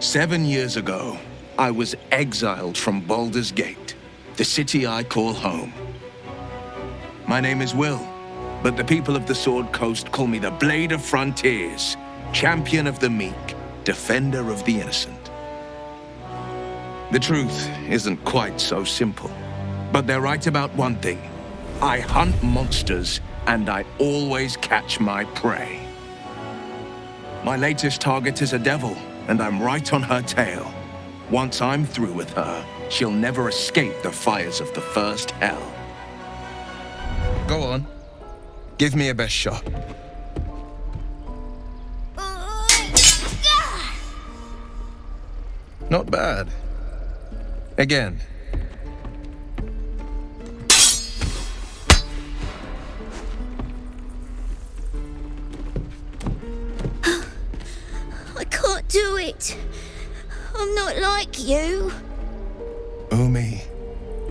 7 years ago, I was exiled from Baldur's Gate, the city I call home. My name is Wyll, but the people of the Sword Coast call me the Blade of Frontiers, champion of the meek, defender of the innocent. The truth isn't quite so simple, but they're right about one thing. I hunt monsters, and I always catch my prey. My latest target is a devil, and I'm right on her tail. Once I'm through with her, she'll never escape the fires of the first hell. Go on. Give me a best shot. Not bad. Again. I can't do it. I'm not like you. Umi,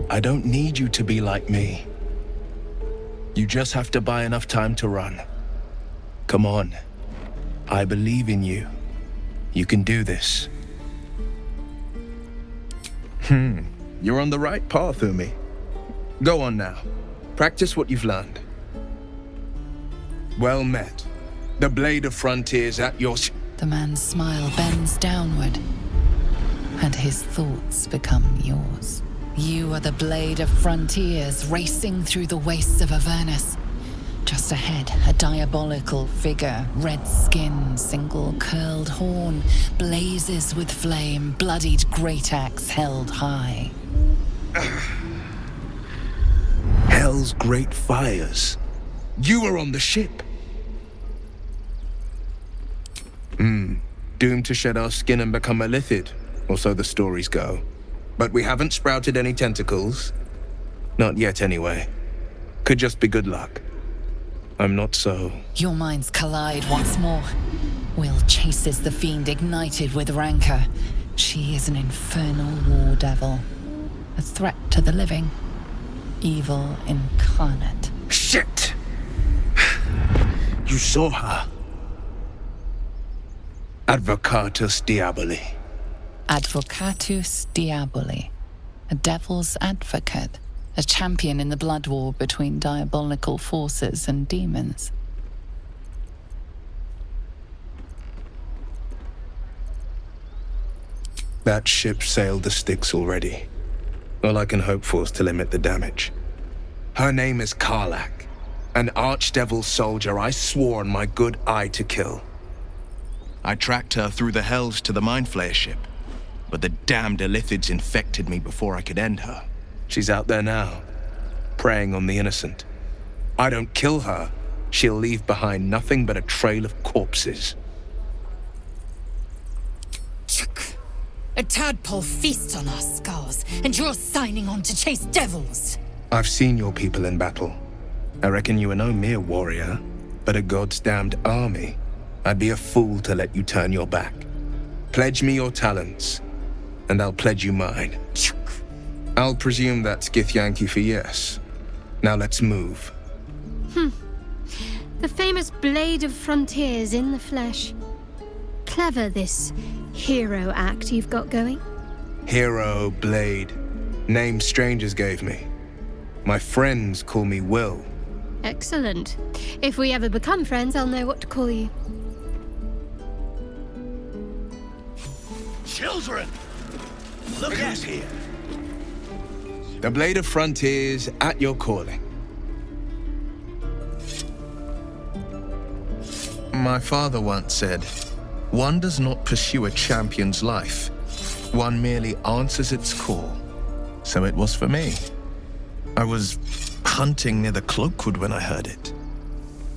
I don't need you to be like me. You just have to buy enough time to run. Come on. I believe in you. You can do this. You're on the right path, Umi. Go on now. Practice what you've learned. Well met. The Blade of Frontiers at your... The man's smile bends downward, and his thoughts become yours. You are the Blade of Frontiers, racing through the wastes of Avernus. Just ahead, a diabolical figure, red skin, single curled horn, blazes with flame, bloodied great axe held high. Hell's great fires. You were on the ship. Doomed to shed our skin and become a lithid, or so the stories go. But we haven't sprouted any tentacles. Not yet, anyway. Could just be good luck. I'm not so... Your minds collide once more. Wyll chases the fiend ignited with rancor. She is an infernal war devil. A threat to the living. Evil incarnate. Shit! You saw her. Advocatus Diaboli. Advocatus Diaboli. A devil's advocate. A champion in the blood war between diabolical forces and demons. That ship sailed the Styx already. All I can hope for is to limit the damage. Her name is Karlach, an archdevil soldier I swore on my good eye to kill. I tracked her through the hells to the Mind Flayer ship, but the damned Illithids infected me before I could end her. She's out there now, preying on the innocent. I don't kill her, she'll leave behind nothing but a trail of corpses. A tadpole feasts on our skulls, and you're signing on to chase devils. I've seen your people in battle. I reckon you are no mere warrior, but a god's damned army. I'd be a fool to let you turn your back. Pledge me your talents, and I'll pledge you mine. I'll presume that's Githyanki for yes. Now let's move. The famous Blade of Frontiers in the flesh. Clever, this hero act you've got going. Hero, Blade. Name strangers gave me. My friends call me Wyll. Excellent. If we ever become friends, I'll know what to call you. Children! Look who's here. The Blade of Frontiers at your calling. My father once said, one does not pursue a champion's life. One merely answers its call. So it was for me. I was hunting near the Cloakwood when I heard it.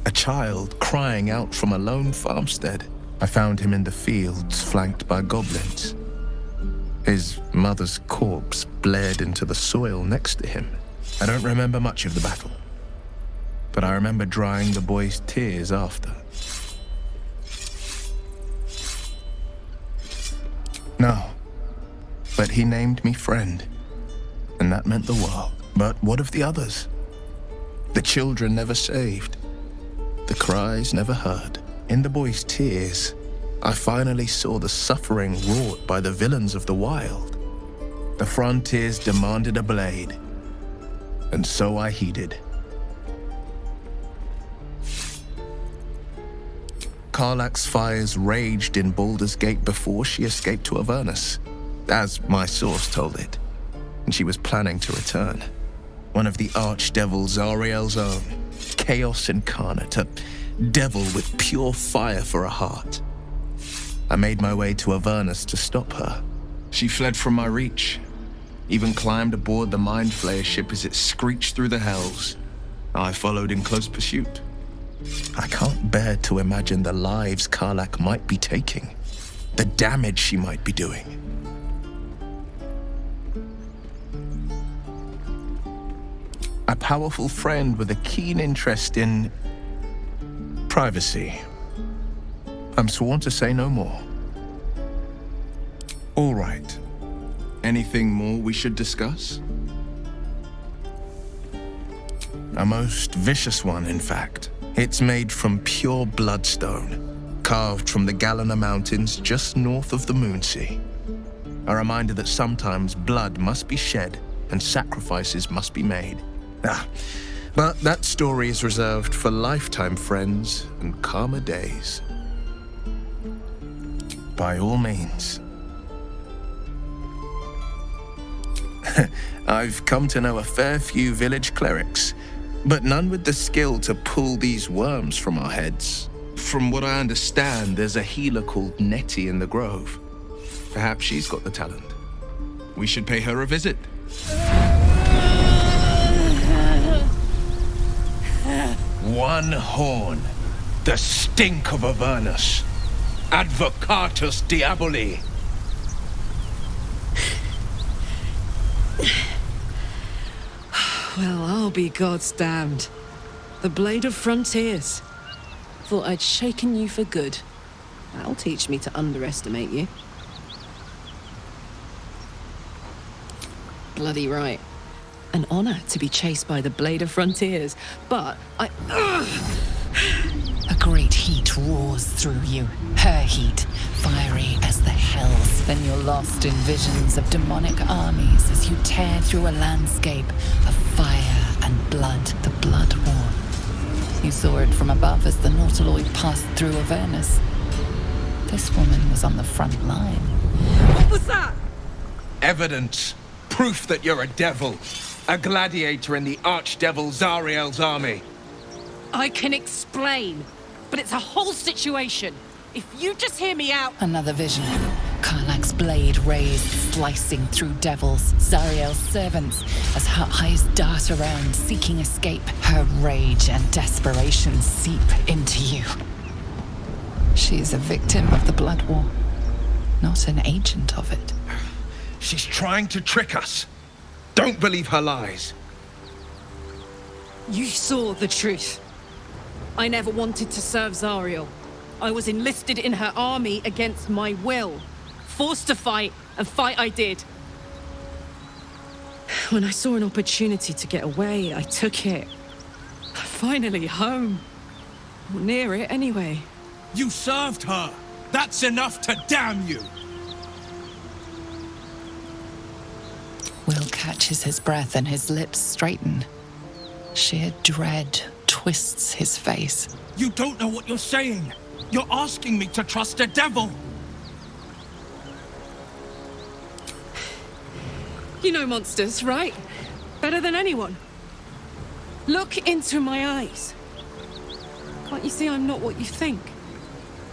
A child crying out from a lone farmstead. I found him in the fields, flanked by goblins. His mother's corpse bled into the soil next to him. I don't remember much of the battle, but I remember drying the boy's tears after. No, but he named me friend, and that meant the world. But what of the others? The children never saved, the cries never heard. In the boy's tears, I finally saw the suffering wrought by the villains of the wild. The frontiers demanded a blade, and so I heeded. Karlach's fires raged in Baldur's Gate before she escaped to Avernus, as my source told it, and she was planning to return. One of the archdevil Zariel's own, chaos incarnate, a devil with pure fire for a heart. I made my way to Avernus to stop her. She fled from my reach, even climbed aboard the Mind Flayer ship as it screeched through the hells. I followed in close pursuit. I can't bear to imagine the lives Karlach might be taking, the damage she might be doing. A powerful friend with a keen interest in privacy. I'm sworn to say no more. All right. Anything more we should discuss? A most vicious one, in fact. It's made from pure bloodstone, carved from the Galena Mountains just north of the Moonsea. A reminder that sometimes blood must be shed and sacrifices must be made. But that story is reserved for lifetime friends and calmer days. By all means. I've come to know a fair few village clerics, but none with the skill to pull these worms from our heads. From what I understand, there's a healer called Nettie in the Grove. Perhaps she's got the talent. We should pay her a visit. One horn. The stink of Avernus. Advocatus Diaboli. Well, I'll be God's damned. The Blade of Frontiers. Thought I'd shaken you for good. That'll teach me to underestimate you. Bloody right. An honor to be chased by the Blade of Frontiers, but A great heat roars through you, her heat, fiery as the hells. Then you're lost in visions of demonic armies as you tear through a landscape of fire and blood, the Blood War. You saw it from above as the Nautiloid passed through Avernus. This woman was on the front line. What was that? Evidence. Proof that you're a devil. A gladiator in the archdevil Zariel's army. I can explain, but it's a whole situation. If you just hear me out... Another vision. Karlach's blade raised, slicing through devils, Zariel's servants, as her eyes dart around, seeking escape. Her rage and desperation seep into you. She's a victim of the Blood War, not an agent of it. She's trying to trick us. Don't believe her lies. You saw the truth. I never wanted to serve Zariel. I was enlisted in her army against my will. Forced to fight, and fight I did. When I saw an opportunity to get away, I took it. Finally home. Or near it, anyway. You served her. That's enough to damn you. Wyll catches his breath and his lips straighten. Sheer dread twists his face. You don't know what you're saying. You're asking me to trust a devil. You know monsters, right? Better than anyone. Look into my eyes. Can't you see I'm not what you think?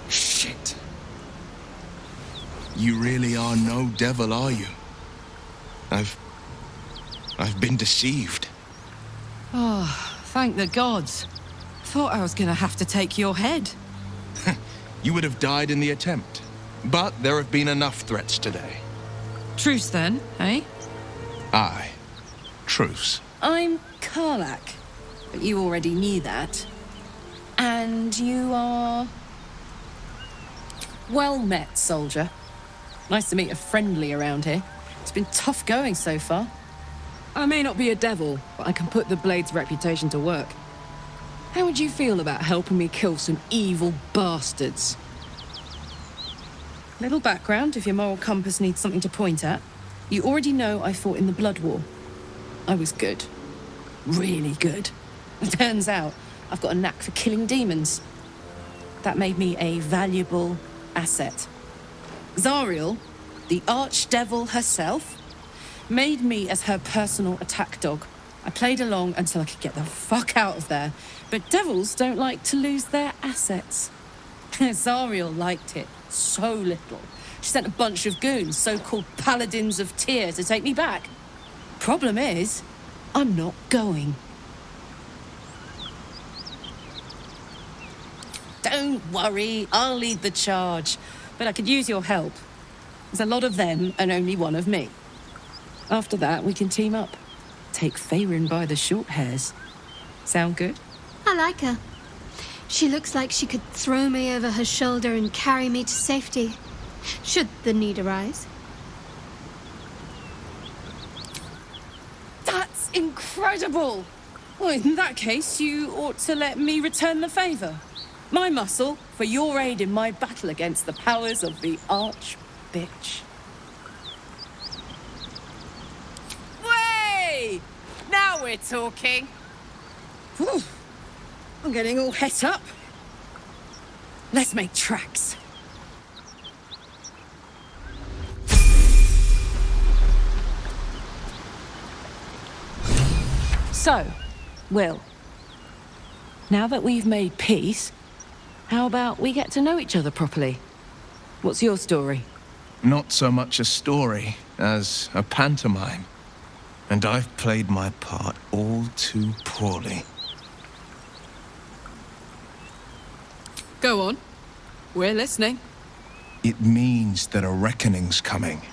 Shit. You really are no devil, are you? I've been deceived. Oh, thank the gods. Thought I was gonna have to take your head. You would have died in the attempt. But there have been enough threats today. Truce then, eh? Aye. Truce. I'm Karlach, but you already knew that. And you are... Well met, soldier. Nice to meet a friendly around here. It's been tough going so far. I may not be a devil, but I can put the Blade's reputation to work. How would you feel about helping me kill some evil bastards? Little background if your moral compass needs something to point at. You already know I fought in the Blood War. I was good. Really good. It turns out I've got a knack for killing demons. That made me a valuable asset. Zariel, the archdevil herself, made me as her personal attack dog. I played along until I could get the fuck out of there. But devils don't like to lose their assets. Zariel liked it so little. She sent a bunch of goons, so-called paladins of Tyr, to take me back. Problem is, I'm not going. Don't worry, I'll lead the charge. But I could use your help. There's a lot of them and only one of me. After that, we can team up. Take Faerun by the short hairs. Sound good? I like her. She looks like she could throw me over her shoulder and carry me to safety, should the need arise. That's incredible! Well, in that case, you ought to let me return the favour. My muscle for your aid in my battle against the powers of the Arch-Bitch. Way! Now we're talking. Whew. I'm getting all het up. Let's make tracks. So, Wyll, now that we've made peace, how about we get to know each other properly? What's your story? Not so much a story as a pantomime. And I've played my part all too poorly. Go on. We're listening. It means that a reckoning's coming.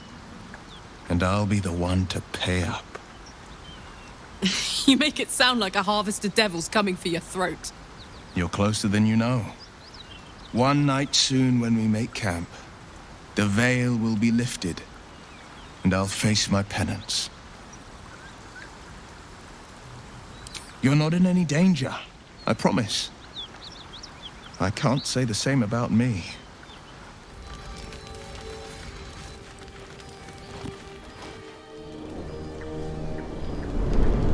And I'll be the one to pay up. You make it sound like a harvest of devils coming for your throat. You're closer than you know. One night soon when we make camp, the veil will be lifted, and I'll face my penance. You're not in any danger, I promise. I can't say the same about me.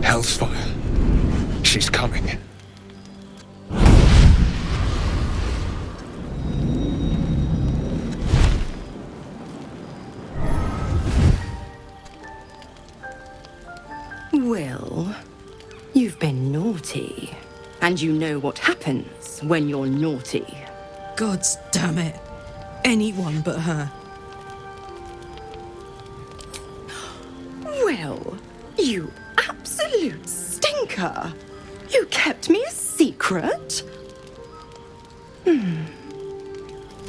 Hellsfire. She's coming. Wyll, you've been naughty. And you know what happens when you're naughty. Gods damn it. Anyone but her. Wyll, you absolute stinker. You kept me a secret?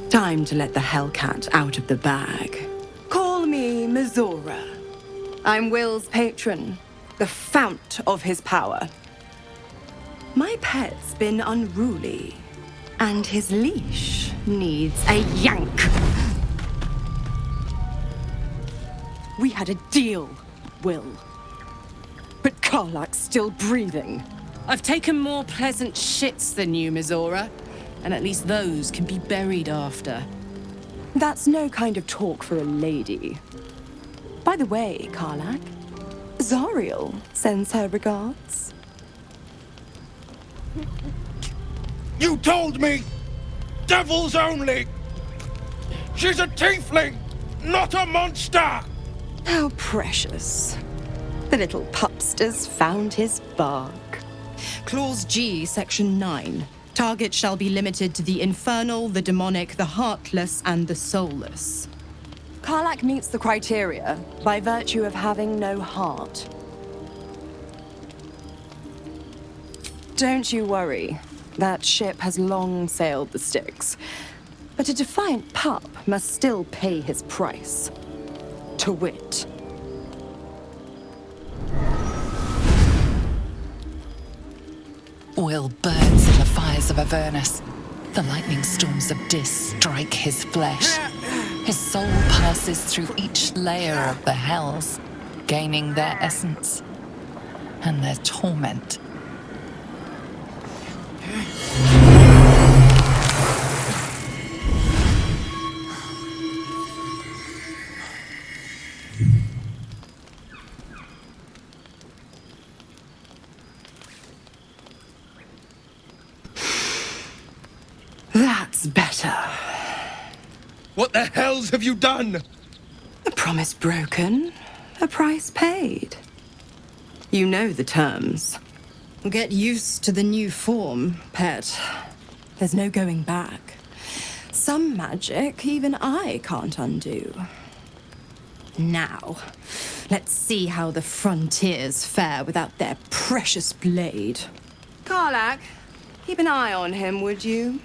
Time to let the Hellcat out of the bag. Call me Mizora. I'm Wyll's patron, the fount of his power. My pet's been unruly, and his leash needs a yank. We had a deal, Wyll. But Karlach's still breathing. I've taken more pleasant shits than you, Mizora. And at least those can be buried after. That's no kind of talk for a lady. By the way, Karlach, Zariel sends her regards. You told me! Devils only! She's a tiefling, not a monster! How precious. The little pupster's found his bark. Clause G, Section 9. Target shall be limited to the infernal, the demonic, the heartless, and the soulless. Karlach meets the criteria by virtue of having no heart. Don't you worry. That ship has long sailed the Styx. But a defiant pup must still pay his price. To wit. Wyll burns in the fires of Avernus. The lightning storms of Dis strike his flesh. His soul passes through each layer of the hells, gaining their essence and their torment. That's better. What the hells have you done? A promise broken, a price paid. You know the terms. Get used to the new form, pet. There's no going back. Some magic even I can't undo. Now, let's see how the frontiers fare without their precious blade. Karlach, keep an eye on him, would you?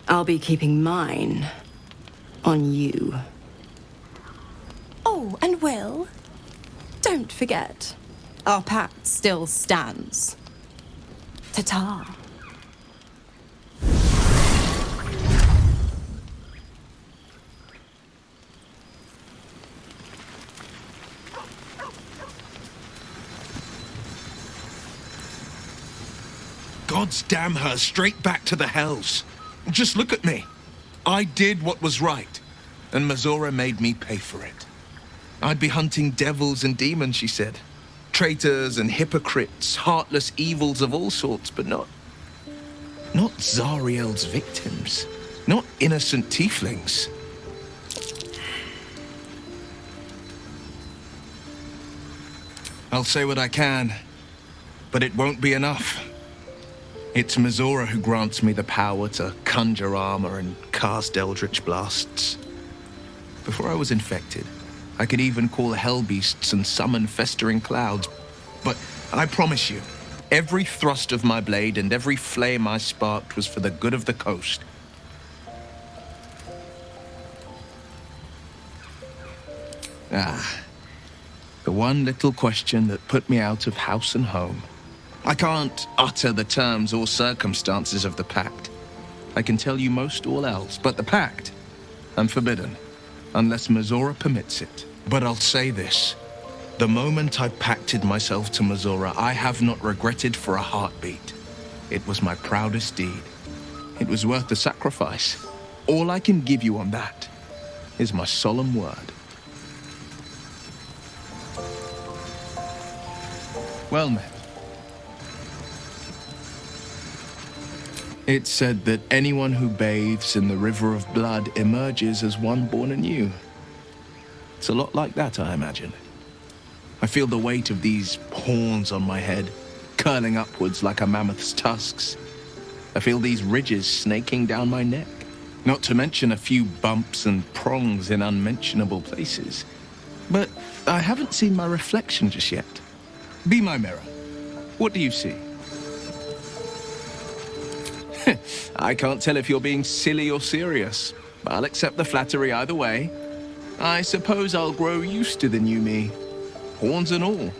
I'll be keeping mine on you. Oh, and Wyll, don't forget, our pact still stands. Ta-ta. Gods damn her, straight back to the hells. Just look at me. I did what was right, and Mizora made me pay for it. I'd be hunting devils and demons, she said. Traitors and hypocrites, heartless evils of all sorts, but not Zariel's victims. Not innocent tieflings. I'll say what I can, but it won't be enough. It's Mizora who grants me the power to conjure armor and cast eldritch blasts. Before I was infected, I could even call hell beasts and summon festering clouds. But I promise you, every thrust of my blade and every flame I sparked was for the good of the coast. The one little question that put me out of house and home. I can't utter the terms or circumstances of the Pact. I can tell you most all else, but the Pact, I'm forbidden, unless Mizora permits it. But I'll say this. The moment I pacted myself to Mizora, I have not regretted for a heartbeat. It was my proudest deed. It was worth the sacrifice. All I can give you on that is my solemn word. Well met. It's said that anyone who bathes in the river of blood emerges as one born anew. It's a lot like that, I imagine. I feel the weight of these horns on my head, curling upwards like a mammoth's tusks. I feel these ridges snaking down my neck, not to mention a few bumps and prongs in unmentionable places. But I haven't seen my reflection just yet. Be my mirror. What do you see? I can't tell if you're being silly or serious. I'll accept the flattery either way. I suppose I'll grow used to the new me, horns and all.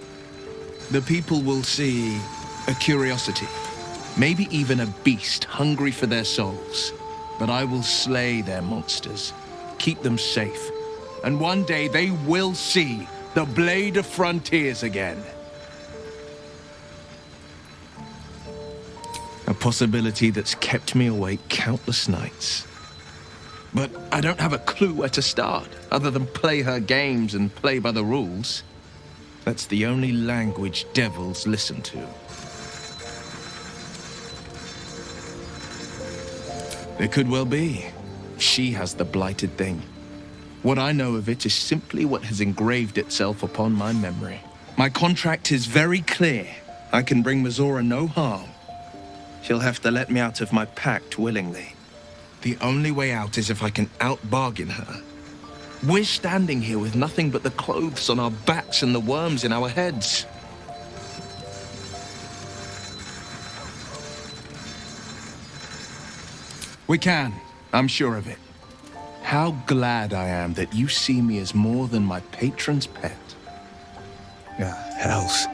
The people will see a curiosity, maybe even a beast hungry for their souls. But I will slay their monsters, keep them safe, and one day they will see the Blade of Frontiers again. A possibility that's kept me awake countless nights. But I don't have a clue where to start, other than play her games and play by the rules. That's the only language devils listen to. It could well be. She has the blighted thing. What I know of it is simply what has engraved itself upon my memory. My contract is very clear. I can bring Mizora no harm. She'll have to let me out of my pact willingly. The only way out is if I can out-bargain her. We're standing here with nothing but the clothes on our backs and the worms in our heads. We can, I'm sure of it. How glad I am that you see me as more than my patron's pet. Hells.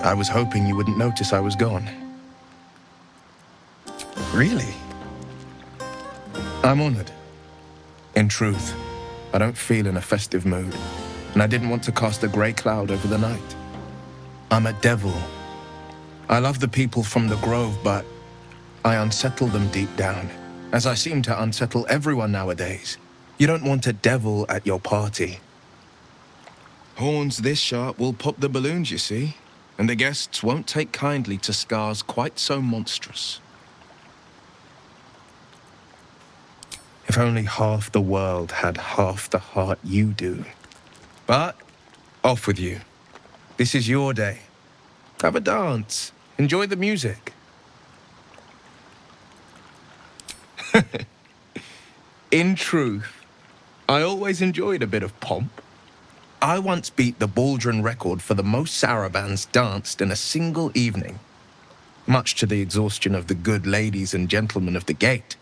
I was hoping you wouldn't notice I was gone. Really? I'm honored. In truth, I don't feel in a festive mood, and I didn't want to cast a grey cloud over the night. I'm a devil. I love the people from the Grove, but I unsettle them deep down, as I seem to unsettle everyone nowadays. You don't want a devil at your party. Horns this sharp will pop the balloons, you see, and the guests won't take kindly to scars quite so monstrous. If only half the world had half the heart you do. But, off with you. This is your day. Have a dance. Enjoy the music. In truth, I always enjoyed a bit of pomp. I once beat the Baldrin record for the most sarabands danced in a single evening, much to the exhaustion of the good ladies and gentlemen of the gate.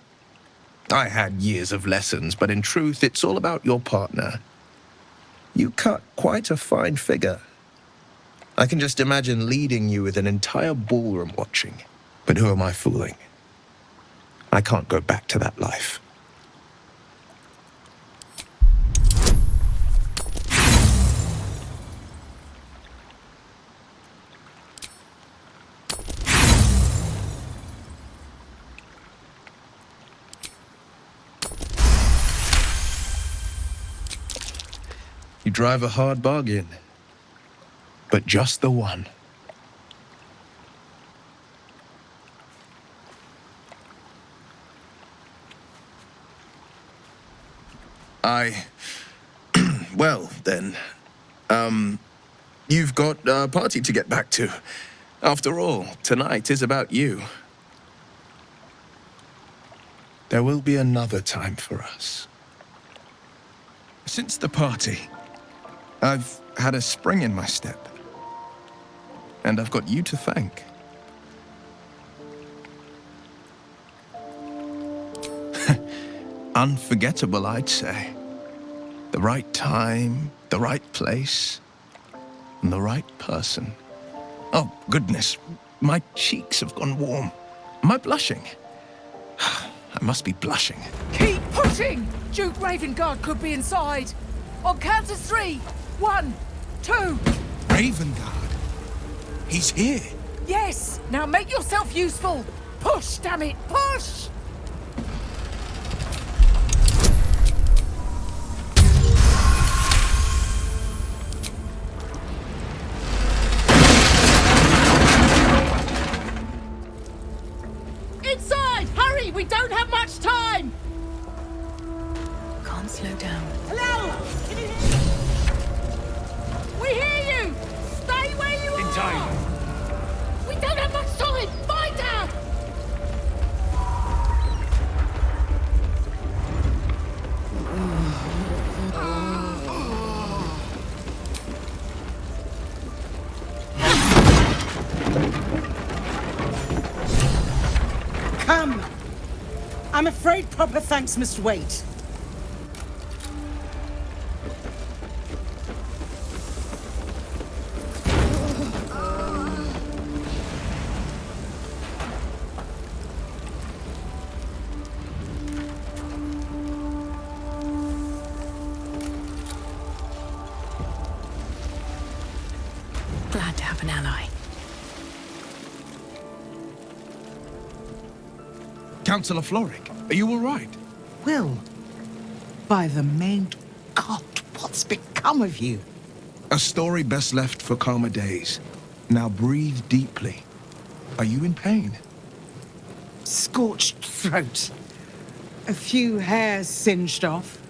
I had years of lessons, but in truth, it's all about your partner. You cut quite a fine figure. I can just imagine leading you with an entire ballroom watching. But who am I fooling? I can't go back to that life. You drive a hard bargain, but just the one. Well, then, you've got a party to get back to. After all, tonight is about you. There will be another time for us. Since the party, I've had a spring in my step. And I've got you to thank. Unforgettable, I'd say. The right time, the right place, and the right person. Oh, goodness, my cheeks have gone warm. Am I blushing? I must be blushing. Keep pushing! Duke Ravengard could be inside. On count of 3. 1, 2. Ravengard? He's here. Yes! Now make yourself useful! Push, damn it! Push! Inside! Hurry! We don't have much time! Can't slow down. Hello! Can you hear me? We hear you! Stay where you are! We don't have much time! Find out! Come! I'm afraid proper thanks must wait. Glad to have an ally. Counsellor Florrick, are you all right? Wyll, by the main God, what's become of you? A story best left for calmer days. Now breathe deeply. Are you in pain? Scorched throat. A few hairs singed off.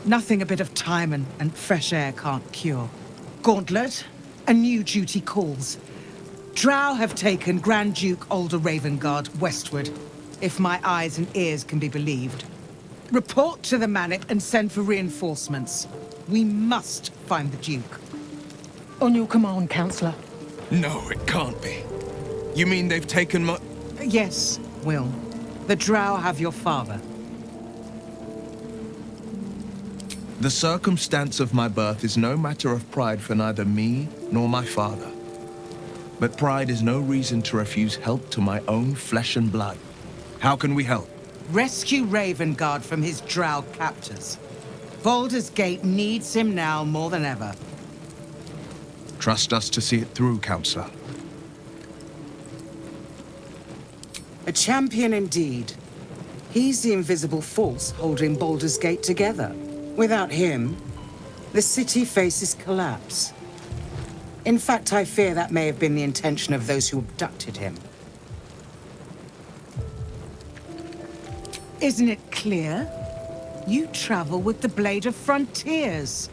Nothing a bit of time and fresh air can't cure. Gauntlet, a new duty calls. Drow have taken Grand Duke Older Ravengard westward, if my eyes and ears can be believed. Report to the Manor and send for reinforcements. We must find the Duke. On your command, Counsellor. No, it can't be. You mean they've taken my... Yes, Wyll. The Drow have your father. The circumstance of my birth is no matter of pride for neither me nor my father. But pride is no reason to refuse help to my own flesh and blood. How can we help? Rescue Ravengard from his Drow captors. Baldur's Gate needs him now more than ever. Trust us to see it through, Counsellor. A champion indeed. He's the invisible force holding Baldur's Gate together. Without him, the city faces collapse. In fact, I fear that may have been the intention of those who abducted him. Isn't it clear? You travel with the Blade of Frontiers.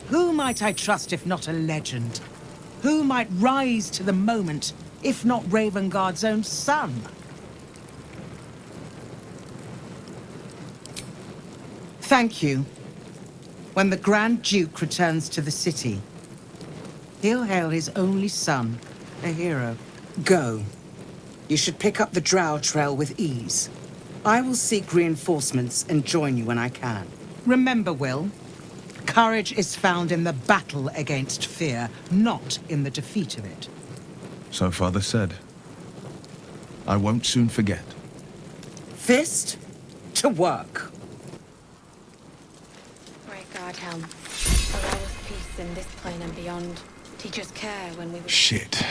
Who might I trust if not a legend? Who might rise to the moment if not Ravengard's own son? Thank you. When the Grand Duke returns to the city, he'll hail his only son, a hero. Go. You should pick up the Drow trail with ease. I will seek reinforcements and join you when I can. Remember, Wyll, courage is found in the battle against fear, not in the defeat of it. So Father said. I won't soon forget. Fist to work. Great God, Helm. Allow us peace in this plane and beyond. Teach us care when we... Shit.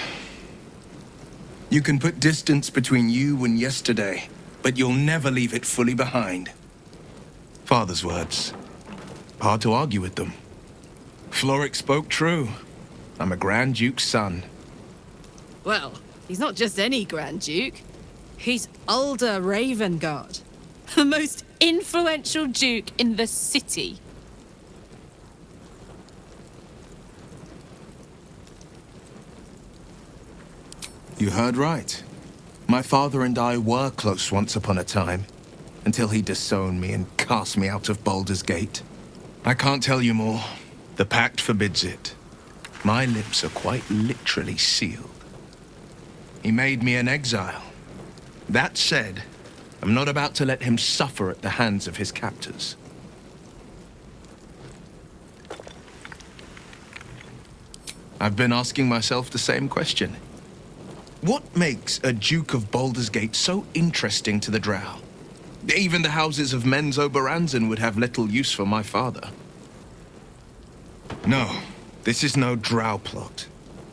You can put distance between you and yesterday, but you'll never leave it fully behind. Father's words. Hard to argue with them. Florrick spoke true. I'm a Grand Duke's son. Well, he's not just any Grand Duke. He's Ulder Ravengard, the most influential Duke in the city. You heard right. My father and I were close once upon a time, until he disowned me and cast me out of Baldur's Gate. I can't tell you more. The Pact forbids it. My lips are quite literally sealed. He made me an exile. That said, I'm not about to let him suffer at the hands of his captors. I've been asking myself the same question. What makes a Duke of Baldur's Gate so interesting to the Drow? Even the houses of Menzoberranzan would have little use for my father. No, this is no Drow plot.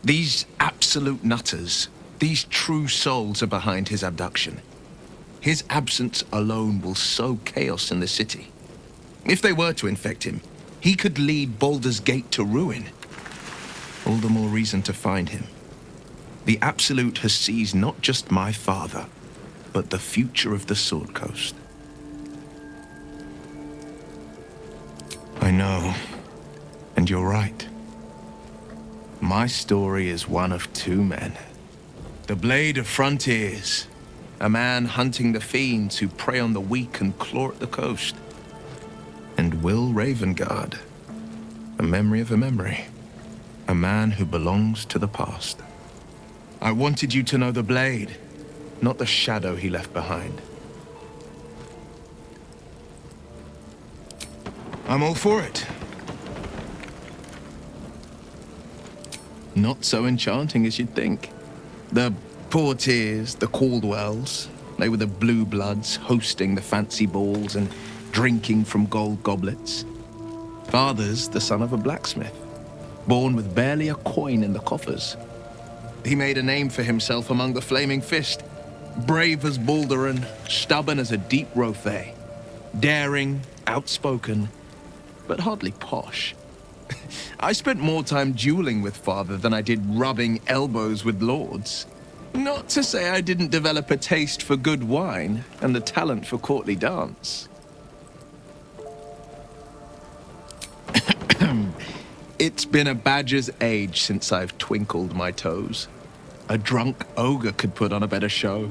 These absolute nutters, these true souls are behind his abduction. His absence alone will sow chaos in the city. If they were to infect him, he could lead Baldur's Gate to ruin. All the more reason to find him. The Absolute has seized not just my father, but the future of the Sword Coast. I know, and you're right. My story is one of two men. The Blade of Frontiers, a man hunting the fiends who prey on the weak and claw at the coast. And Wyll Ravengard, a memory of a memory, a man who belongs to the past. I wanted you to know the Blade, not the shadow he left behind. I'm all for it. Not so enchanting as you'd think. The Portiers, the Caldwells, they were the blue bloods hosting the fancy balls and drinking from gold goblets. Father's the son of a blacksmith, born with barely a coin in the coffers. He made a name for himself among the Flaming Fist, brave as Baldur and stubborn as a deep Rothay, daring, outspoken, but hardly posh. I spent more time dueling with Father than I did rubbing elbows with lords. Not to say I didn't develop a taste for good wine and the talent for courtly dance. It's been a badger's age since I've twinkled my toes. A drunk ogre could put on a better show.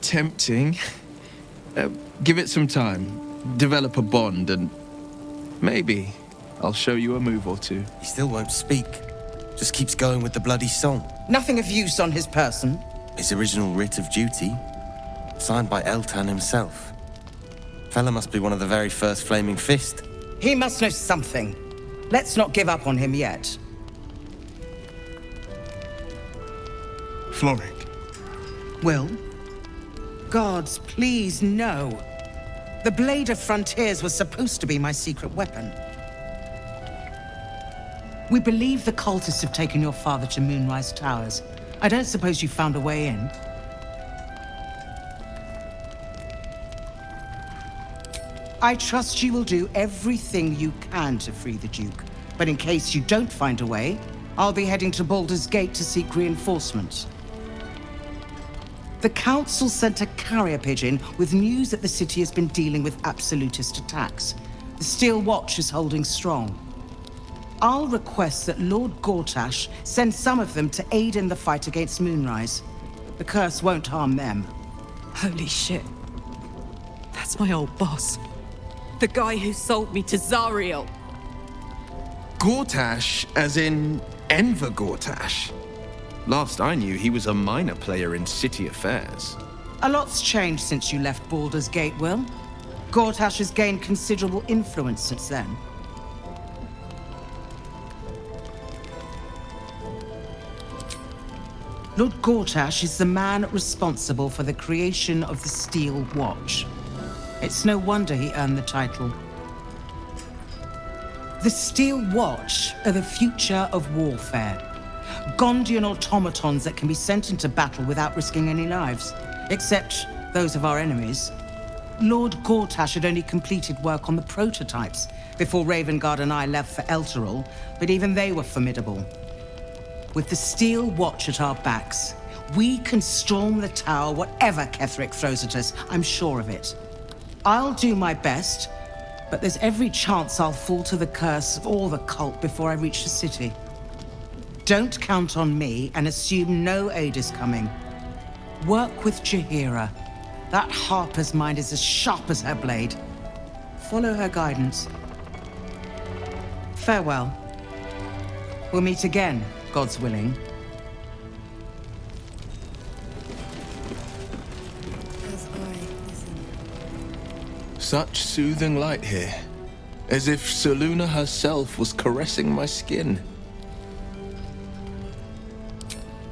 Tempting. Give it some time. Develop a bond and maybe I'll show you a move or two. He still won't speak. Just keeps going with the bloody song. Nothing of use on his person. His original writ of duty, signed by Eltan himself. Fella must be one of the very first Flaming Fist. He must know something. Let's not give up on him yet. Florrick. Wyll? Gods, please, no. The Blade of Frontiers was supposed to be my secret weapon. We believe the cultists have taken your father to Moonrise Towers. I don't suppose you found a way in? I trust you will do everything you can to free the Duke. But in case you don't find a way, I'll be heading to Baldur's Gate to seek reinforcements. The Council sent a carrier pigeon with news that the city has been dealing with absolutist attacks. The Steel Watch is holding strong. I'll request that Lord Gortash send some of them to aid in the fight against Moonrise. The curse won't harm them. Holy shit. That's my old boss. The guy who sold me to Zariel. Gortash, as in Enver Gortash. Last I knew, he was a minor player in city affairs. A lot's changed since you left Baldur's Gate, Wyll. Gortash has gained considerable influence since then. Lord Gortash is the man responsible for the creation of the Steel Watch. It's no wonder he earned the title. The Steel Watch are the future of warfare. Gondian automatons that can be sent into battle without risking any lives, except those of our enemies. Lord Gortash had only completed work on the prototypes before Ravengard and I left for Elturel, but even they were formidable. With the Steel Watch at our backs, we can storm the tower whatever Ketheric throws at us, I'm sure of it. I'll do my best, but there's every chance I'll fall to the curse of all the cult before I reach the city. Don't count on me and assume no aid is coming. Work with Jaheira. That Harper's mind is as sharp as her blade. Follow her guidance. Farewell. We'll meet again, God's willing. Such soothing light here, as if Selûne herself was caressing my skin.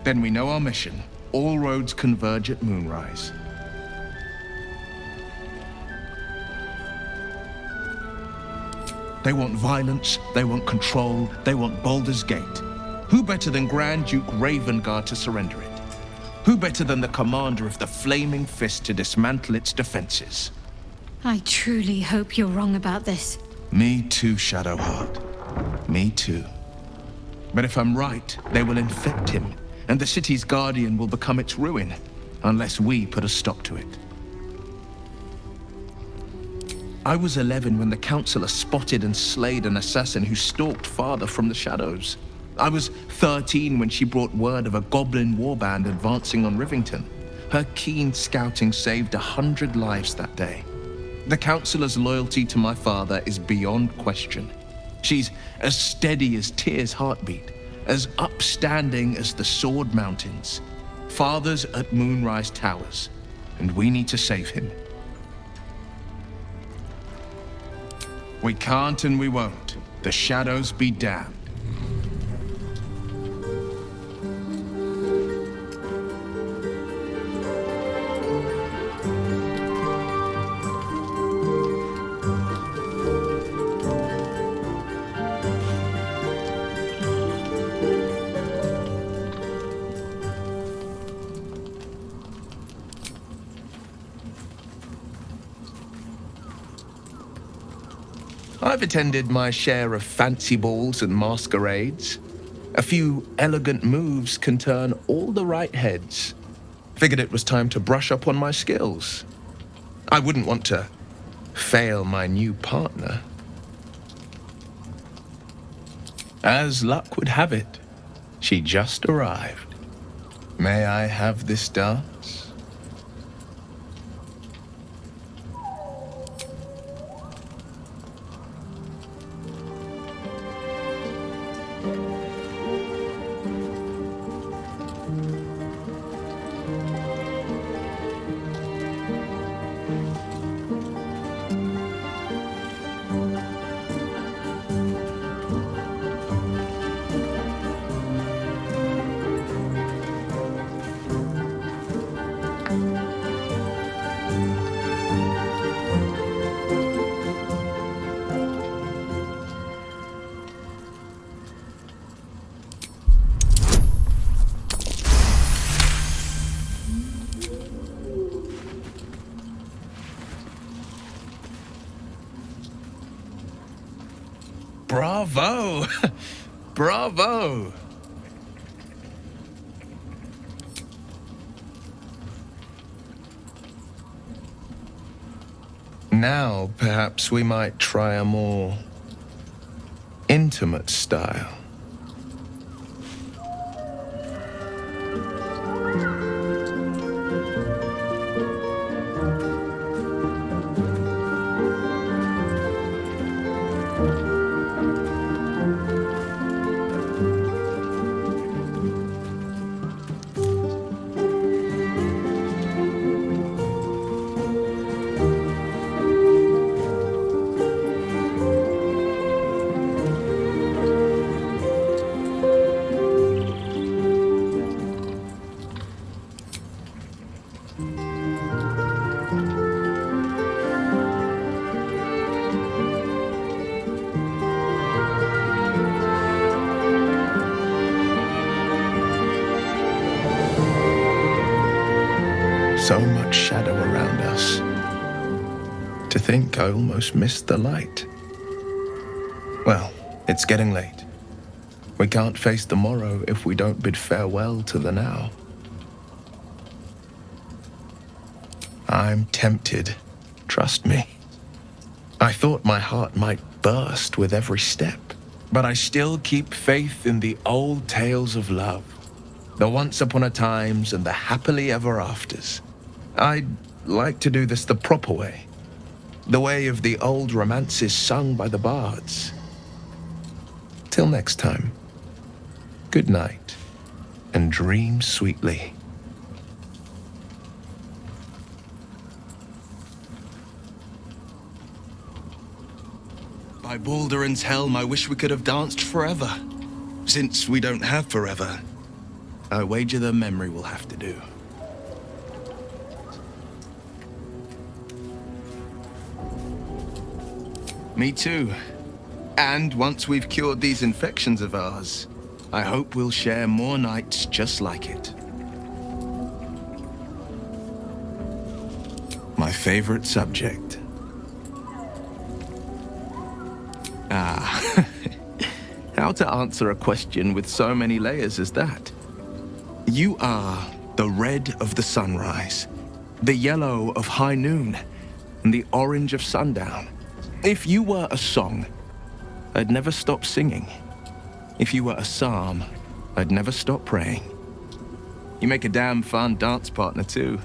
Then we know our mission. All roads converge at Moonrise. They want violence, they want control, they want Baldur's Gate. Who better than Grand Duke Ravengard to surrender it? Who better than the commander of the Flaming Fist to dismantle its defenses? I truly hope you're wrong about this. Me too, Shadowheart. Me too. But if I'm right, they will infect him, and the city's guardian will become its ruin, unless we put a stop to it. I was 11 when the Counsellor spotted and slayed an assassin who stalked Father from the shadows. I was 13 when she brought word of a goblin warband advancing on Rivington. Her keen scouting saved 100 lives that day. The Counsellor's loyalty to my father is beyond question. She's as steady as Tyr's heartbeat, as upstanding as the Sword Mountains. Father's at Moonrise Towers, and we need to save him. We can't and we won't. The shadows be damned. I've attended my share of fancy balls and masquerades. A few elegant moves can turn all the right heads. Figured it was time to brush up on my skills. I wouldn't want to fail my new partner. As luck would have it, she just arrived. May I have this dance? Bravo! Bravo! Now, perhaps we might try a more intimate style. So much shadow around us. To think I almost missed the light. Well, it's getting late. We can't face the morrow if we don't bid farewell to the now. I'm tempted, trust me. I thought my heart might burst with every step, but I still keep faith in the old tales of love, the once upon a times and the happily ever afters. I'd like to do this the proper way, the way of the old romances sung by the bards. Till next time, good night, and dream sweetly. By Baldur's helm, I wish we could have danced forever. Since we don't have forever, I wager the memory will have to do. Me too. And once we've cured these infections of ours, I hope we'll share more nights just like it. My favorite subject. How to answer a question with so many layers as that? You are the red of the sunrise, the yellow of high noon, and the orange of sundown. If you were a song, I'd never stop singing. If you were a psalm, I'd never stop praying. You make a damn fun dance partner too.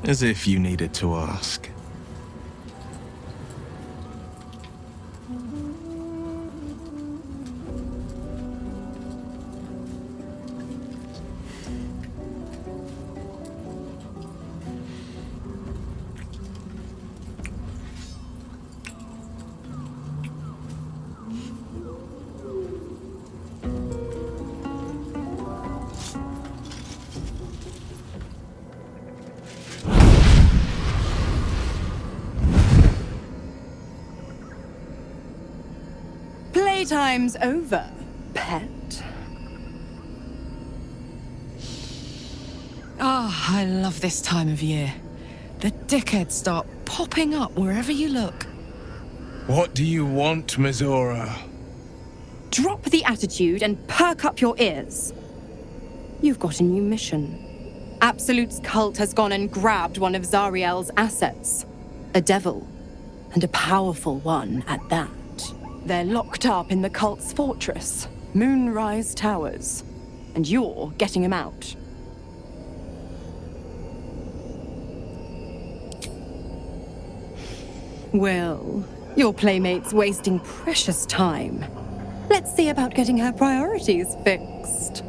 As if you needed to ask. Playtime's over, pet. Ah, I love this time of year. The dickheads start popping up wherever you look. What do you want, Mizora? Drop the attitude and perk up your ears. You've got a new mission. Absolute's cult has gone and grabbed one of Zariel's assets. A devil. And a powerful one at that. They're locked up in the cult's fortress, Moonrise Towers. And you're getting him out. Well, your playmate's wasting precious time. Let's see about getting her priorities fixed.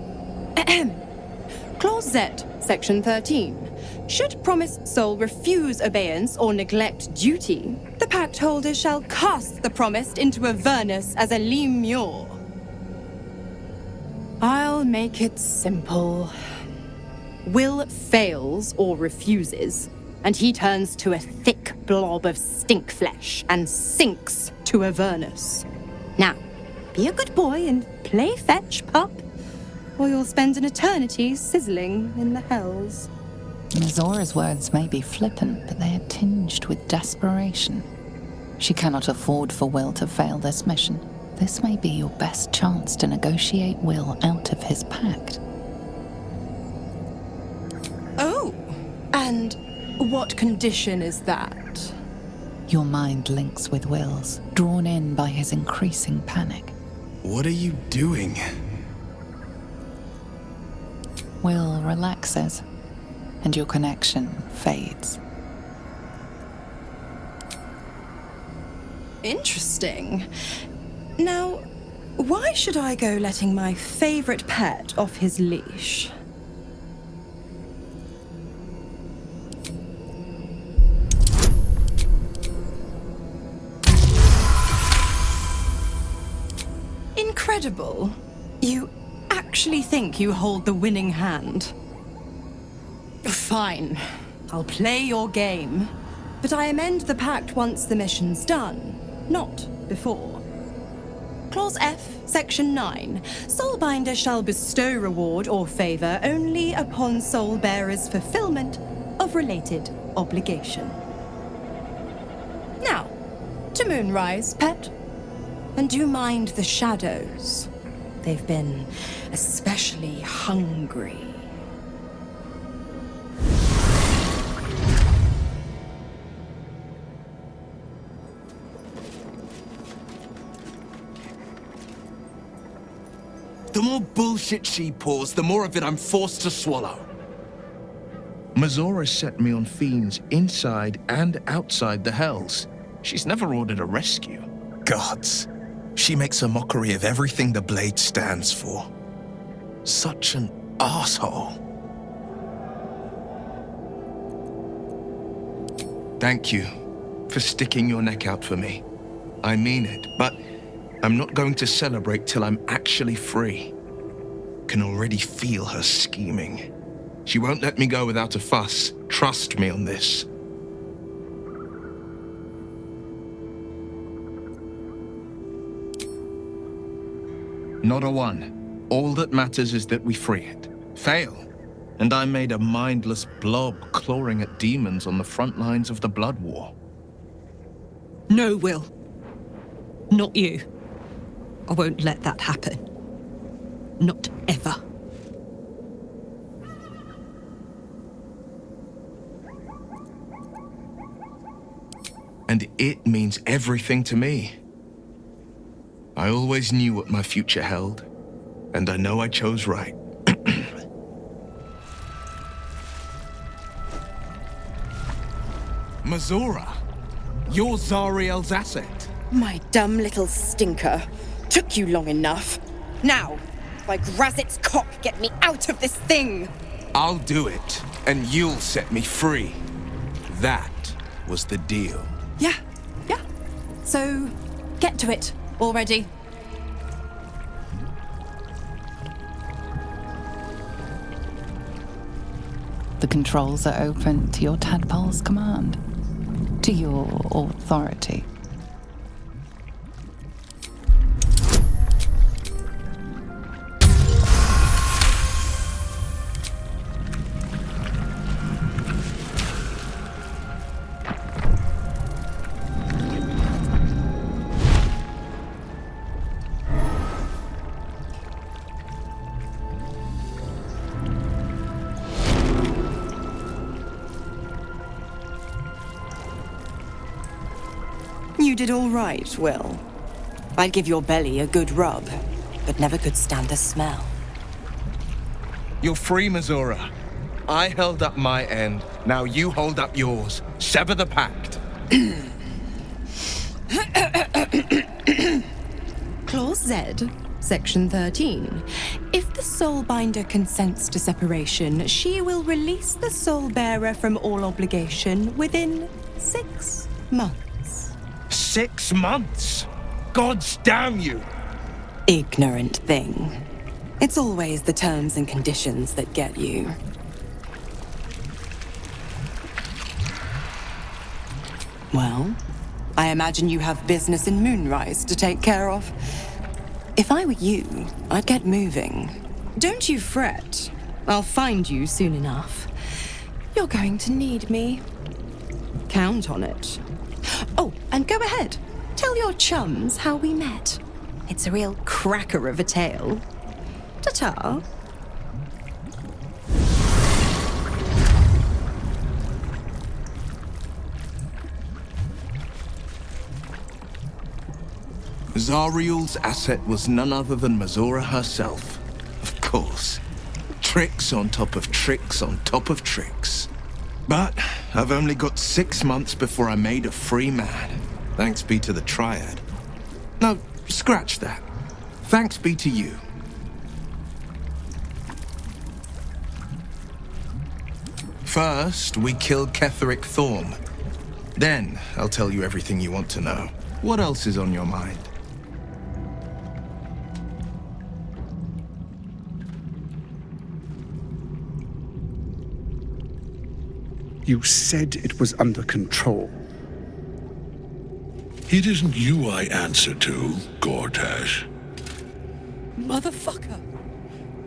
Clause Z, Section 13. Should promised soul refuse obeyance or neglect duty, the Pact holder shall cast the promised into Avernus as a lemure. I'll make it simple. Wyll fails or refuses, and he turns to a thick blob of stink flesh and sinks to Avernus. Now, be a good boy and play fetch, pup, or you'll spend an eternity sizzling in the hells. Mizora's words may be flippant, but they are tinged with desperation. She cannot afford for Wyll to fail this mission. This may be your best chance to negotiate Wyll out of his pact. Oh, and What condition is that? Your mind links with Wyll's, drawn in by his increasing panic. What are you doing? Wyll relaxes, and your connection fades. Interesting. Now, why should I go letting my favorite pet off his leash? Incredible. You actually think you hold the winning hand? Fine. I'll play your game. But I amend the Pact once the mission's done, not before. Clause F, Section 9. Soulbinder shall bestow reward or favor only upon soul bearer's fulfillment of related obligation. Now, to Moonrise, pet. And do mind the shadows. They've been especially hungry. The more bullshit she pours, the more of it I'm forced to swallow. Mizora set me on fiends inside and outside the Hells. She's never ordered a rescue. Gods. She makes a mockery of everything the Blade stands for. Such an asshole. Thank you for sticking your neck out for me. I mean it, but I'm not going to celebrate till I'm actually free. Can already feel her scheming. She won't let me go without a fuss. Trust me on this. Not a one. All that matters is that we free it. Fail, and I'm made a mindless blob clawing at demons on the front lines of the Blood War. No, Wyll. Not you. I won't let that happen. Not ever. And it means everything to me. I always knew what my future held, and I know I chose right. Mizora, you're Zariel's asset. My dumb little stinker. Took you long enough. Now, by Grazit's cock, get me out of this thing! I'll do it, and you'll set me free. That was the deal. Yeah. So, get to it already. The controls are open to your tadpole's command, to your authority. You did all right, Wyll. I'd give your belly a good rub, but never could stand the smell. You're free, Mizora. I held up my end. Now you hold up yours. Sever the pact. Clause Z, Section 13. If the Soulbinder consents to separation, she will release the Soul Bearer from all obligation within 6 months. 6 months? Gods damn you! Ignorant thing. It's always the terms and conditions that get you. Well, I imagine you have business in Moonrise to take care of. If I were you, I'd get moving. Don't you fret. I'll find you soon enough. You're going to need me. Count on it. Oh, and go ahead. Tell your chums how we met. It's a real cracker of a tale. Ta-ta. Zariel's asset was none other than Mizora herself. Of course. Tricks on top of tricks on top of tricks. But I've only got 6 months before I'm made a free man. Thanks be to the Dryad. No, scratch that. Thanks be to you. First, we kill Ketheric Thorm. Then, I'll tell you everything you want to know. What else is on your mind? You said it was under control. It isn't you I answer to, Gortash. Motherfucker!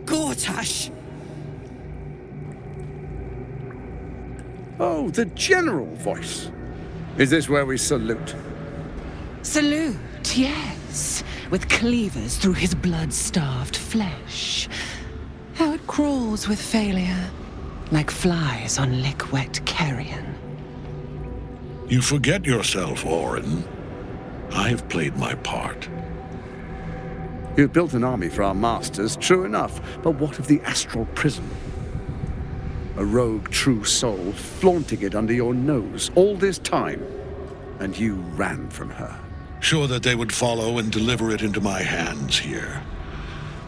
Gortash! Oh, the general voice. Is this where we salute? Salute, yes. With cleavers through his blood-starved flesh. How it crawls with failure. Like flies on lick-wet carrion. You forget yourself, Orin. I have played my part. You've built an army for our masters, true enough, but what of the astral prison? A rogue true soul flaunting it under your nose all this time, and you ran from her. Sure that they would follow and deliver it into my hands here.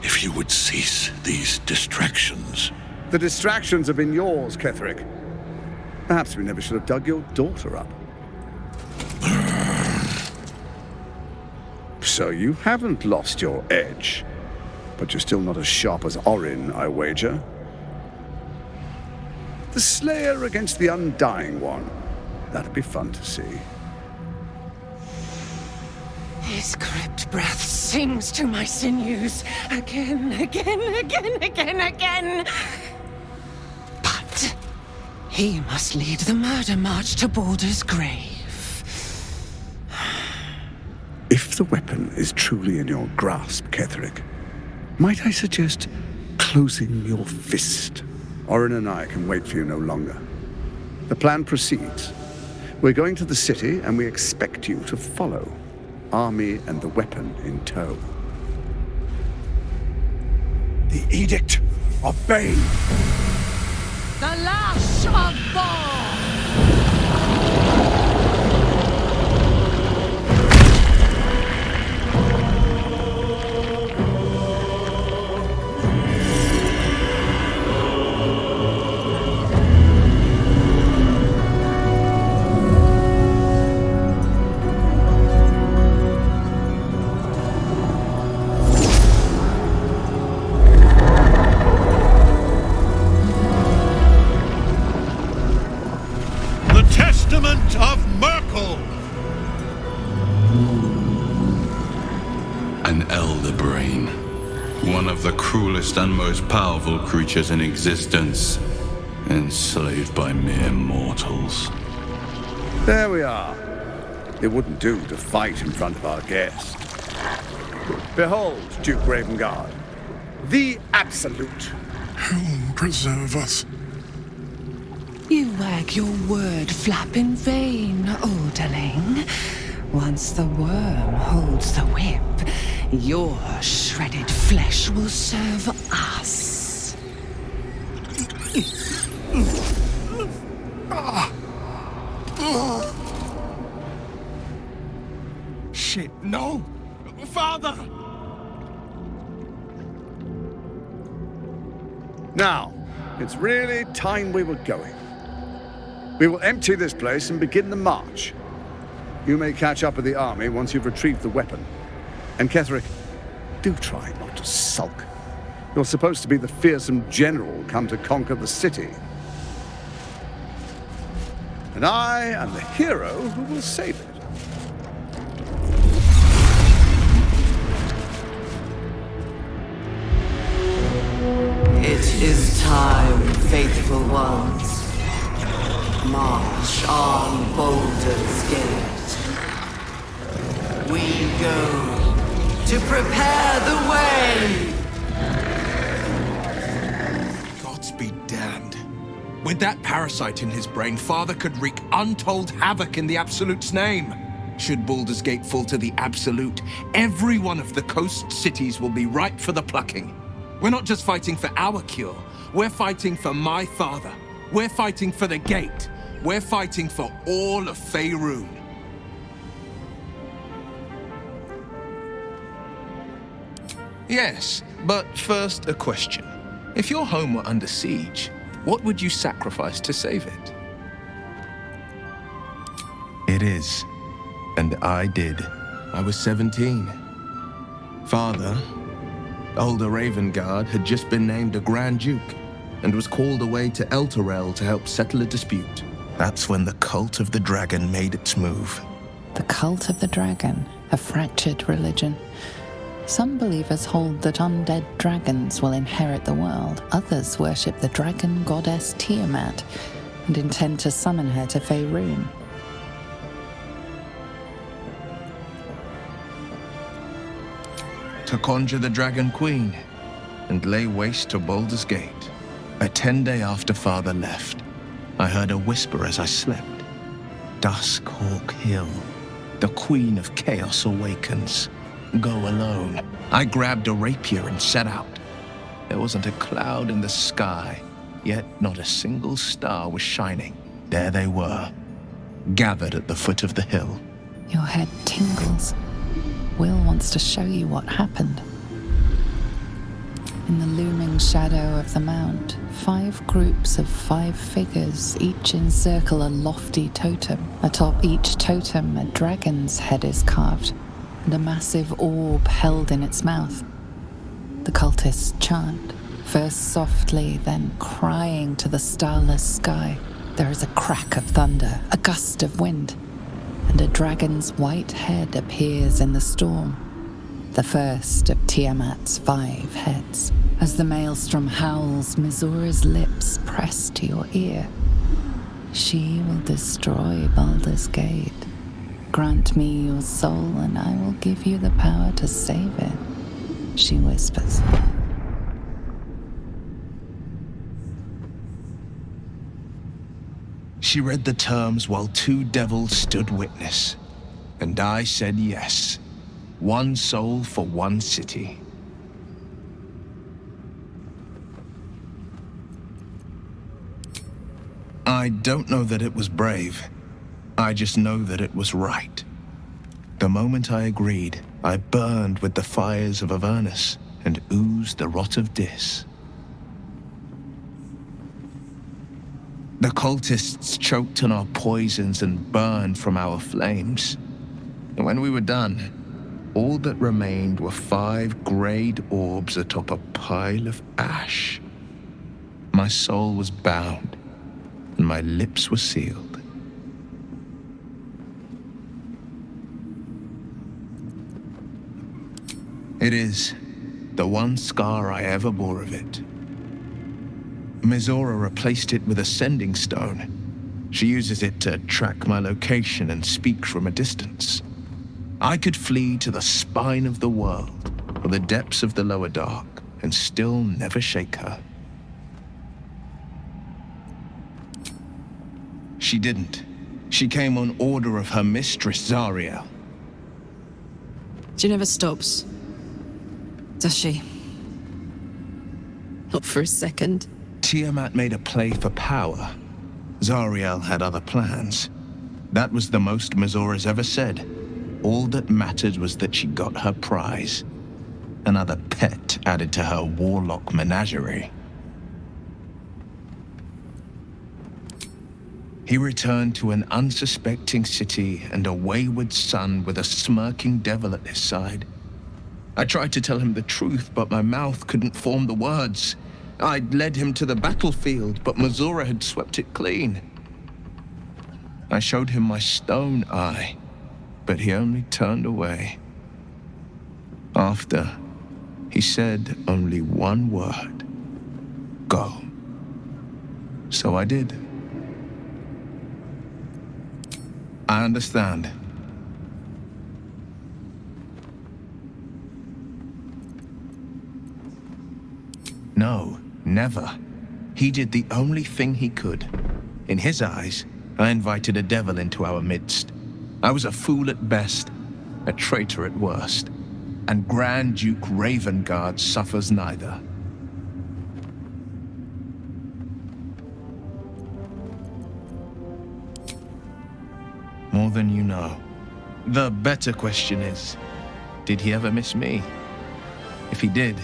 If you would cease these distractions. The distractions have been yours, Ketheric. Perhaps we never should have dug your daughter up. So you haven't lost your edge, but you're still not as sharp as Orin, I wager. The Slayer against the Undying One. That'd be fun to see. His crypt breath sings to my sinews. Again, again, again, again, again. But he must lead the murder march to Baldur's grave. If the weapon is truly in your grasp, Ketheric, might I suggest closing your fist? Orin and I can wait for you no longer. The plan proceeds. We're going to the city, and we expect you to follow. Army and the weapon in tow. The Edict of Bane. The Lash of Ball! Of Merkel! An elder brain. One of the cruelest and most powerful creatures in existence. Enslaved by mere mortals. There we are. It wouldn't do to fight in front of our guest. Behold, Duke Ravengard. The Absolute. Whom preserve us? You wag your word flap in vain, Alderling. Once the Wyrm holds the whip, your shredded flesh will serve us. Shit, no! Father! Now, it's really time we were going. We will empty this place and begin the march. You may catch up with the army once you've retrieved the weapon. And Ketheric, do try not to sulk. You're supposed to be the fearsome general come to conquer the city. And I am the hero who will save it. It is time, faithful ones. March on Baldur's Gate. We go to prepare the way. Gods be damned. With that parasite in his brain, Father could wreak untold havoc in the Absolute's name. Should Baldur's Gate fall to the Absolute, every one of the coast cities will be ripe for the plucking. We're not just fighting for our cure, we're fighting for my father. We're fighting for the Gate. We're fighting for all of Faerun. Yes, but first a question. If your home were under siege, what would you sacrifice to save it? It is. And I did. I was 17. Father, older Ravengard, had just been named a Grand Duke and was called away to Elturel to help settle a dispute. That's when the Cult of the Dragon made its move. The Cult of the Dragon, a fractured religion. Some believers hold that undead dragons will inherit the world. Others worship the dragon goddess Tiamat and intend to summon her to Faerun. To conjure the Dragon Queen and lay waste to Baldur's Gate. A 10-day after Father left, I heard a whisper as I slept. Duskhawk Hill, the Queen of Chaos awakens. Go alone. I grabbed a rapier and set out. There wasn't a cloud in the sky, yet not a single star was shining. There they were, gathered at the foot of the hill. Your head tingles. Wyll wants to show you what happened. In the looming shadow of the mount, 5 groups of 5 figures each encircle a lofty totem. Atop each totem, a dragon's head is carved, and a massive orb held in its mouth. The cultists chant, first softly, then crying to the starless sky. There is a crack of thunder, a gust of wind, and a dragon's white head appears in the storm, the first of Tiamat's 5 heads. As the maelstrom howls, Mizora's lips press to your ear. She will destroy Baldur's Gate. Grant me your soul, and I will give you the power to save it, she whispers. She read the terms while 2 devils stood witness, and I said yes. 1 soul for 1 city. I don't know that it was brave. I just know that it was right. The moment I agreed, I burned with the fires of Avernus and oozed the rot of Dis. The cultists choked on our poisons and burned from our flames. And when we were done, all that remained were 5 grayed orbs atop a pile of ash. My soul was bound, and my lips were sealed. It is the one scar I ever bore of it. Mizora replaced it with a sending stone. She uses it to track my location and speak from a distance. I could flee to the spine of the world, or the depths of the lower dark, and still never shake her. She didn't. She came on order of her mistress, Zariel. She never stops, does she? Not for a second. Tiamat made a play for power. Zariel had other plans. That was the most Mizora's ever said. All that mattered was that she got her prize. Another pet added to her warlock menagerie. He returned to an unsuspecting city and a wayward son with a smirking devil at his side. I tried to tell him the truth, but my mouth couldn't form the words. I'd led him to the battlefield, but Mizora had swept it clean. I showed him my stone eye, but he only turned away. After, he said only one word: go. So I did. I understand. No, never. He did the only thing he could. In his eyes, I invited a devil into our midst. I was a fool at best, a traitor at worst, and Grand Duke Ravengard suffers neither. More than you know. The better question is, did he ever miss me? If he did,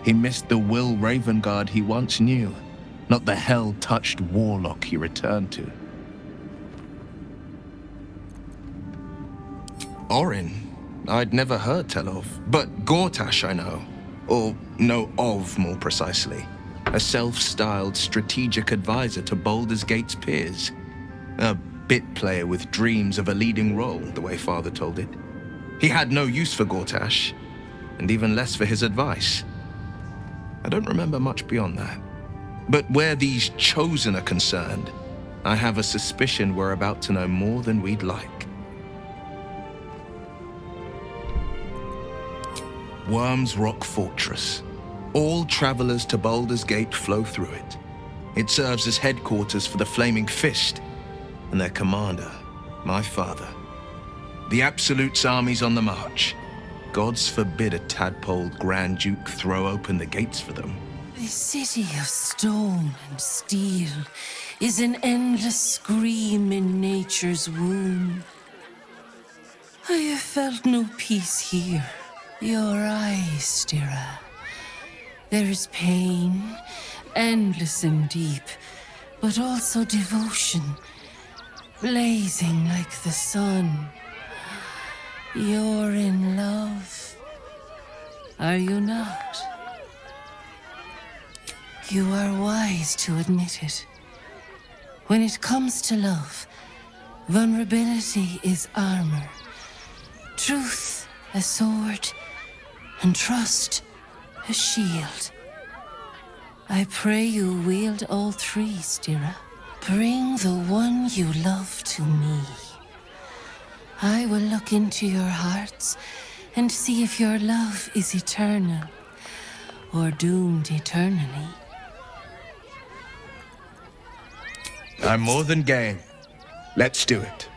he missed the Wyll Ravengard he once knew, not the hell-touched warlock he returned to. Orin, I'd never heard tell of, but Gortash I know, or know of more precisely. A self-styled strategic advisor to Baldur's Gate's peers. A bit player with dreams of a leading role, the way Father told it. He had no use for Gortash, and even less for his advice. I don't remember much beyond that. But where these chosen are concerned, I have a suspicion we're about to know more than we'd like. Wyrm's Rock Fortress. All travelers to Baldur's Gate flow through it. It serves as headquarters for the Flaming Fist, and their commander, my father. The Absolute's army's on the march. Gods forbid a tadpole Grand Duke throw open the gates for them. The city of stone and steel is an endless scream in nature's womb. I have felt no peace here. Your eyes, Stira. There is pain, endless and deep, but also devotion, blazing like the sun. You're in love, are you not? You are wise to admit it. When it comes to love, vulnerability is armor, truth a sword, and trust a shield. I pray you wield all three, Stira. Bring the one you love to me. I will look into your hearts and see if your love is eternal or doomed eternally. I'm more than game. Let's do it.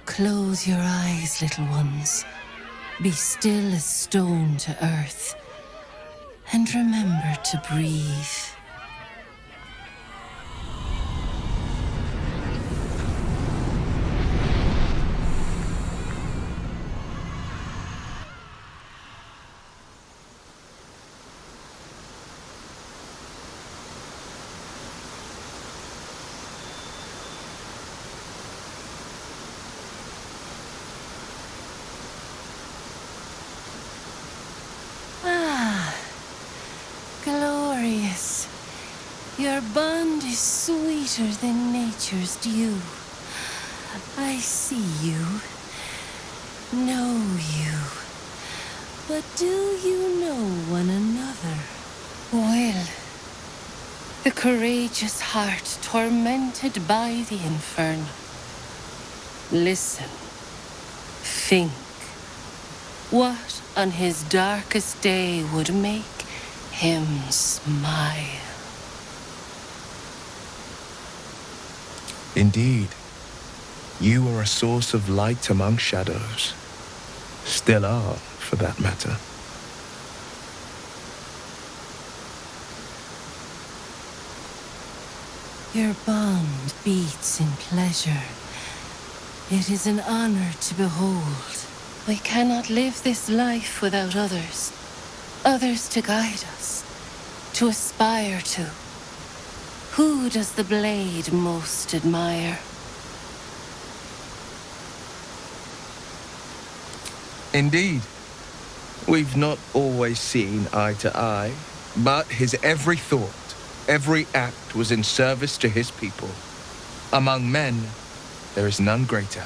Close your eyes, little ones. Be still as stone to earth. And remember to breathe. Your bond is sweeter than nature's dew. I see you, know you, but do you know one another? Wyll, the courageous heart tormented by the infernal. Listen, think. What on his darkest day would make him smile? Indeed, you are a source of light among shadows. Still are, for that matter. Your bond beats in pleasure. It is an honor to behold. We cannot live this life without others. Others to guide us, to aspire to. Who does the blade most admire? Indeed. We've not always seen eye to eye, but his every thought, every act was in service to his people. Among men, there is none greater.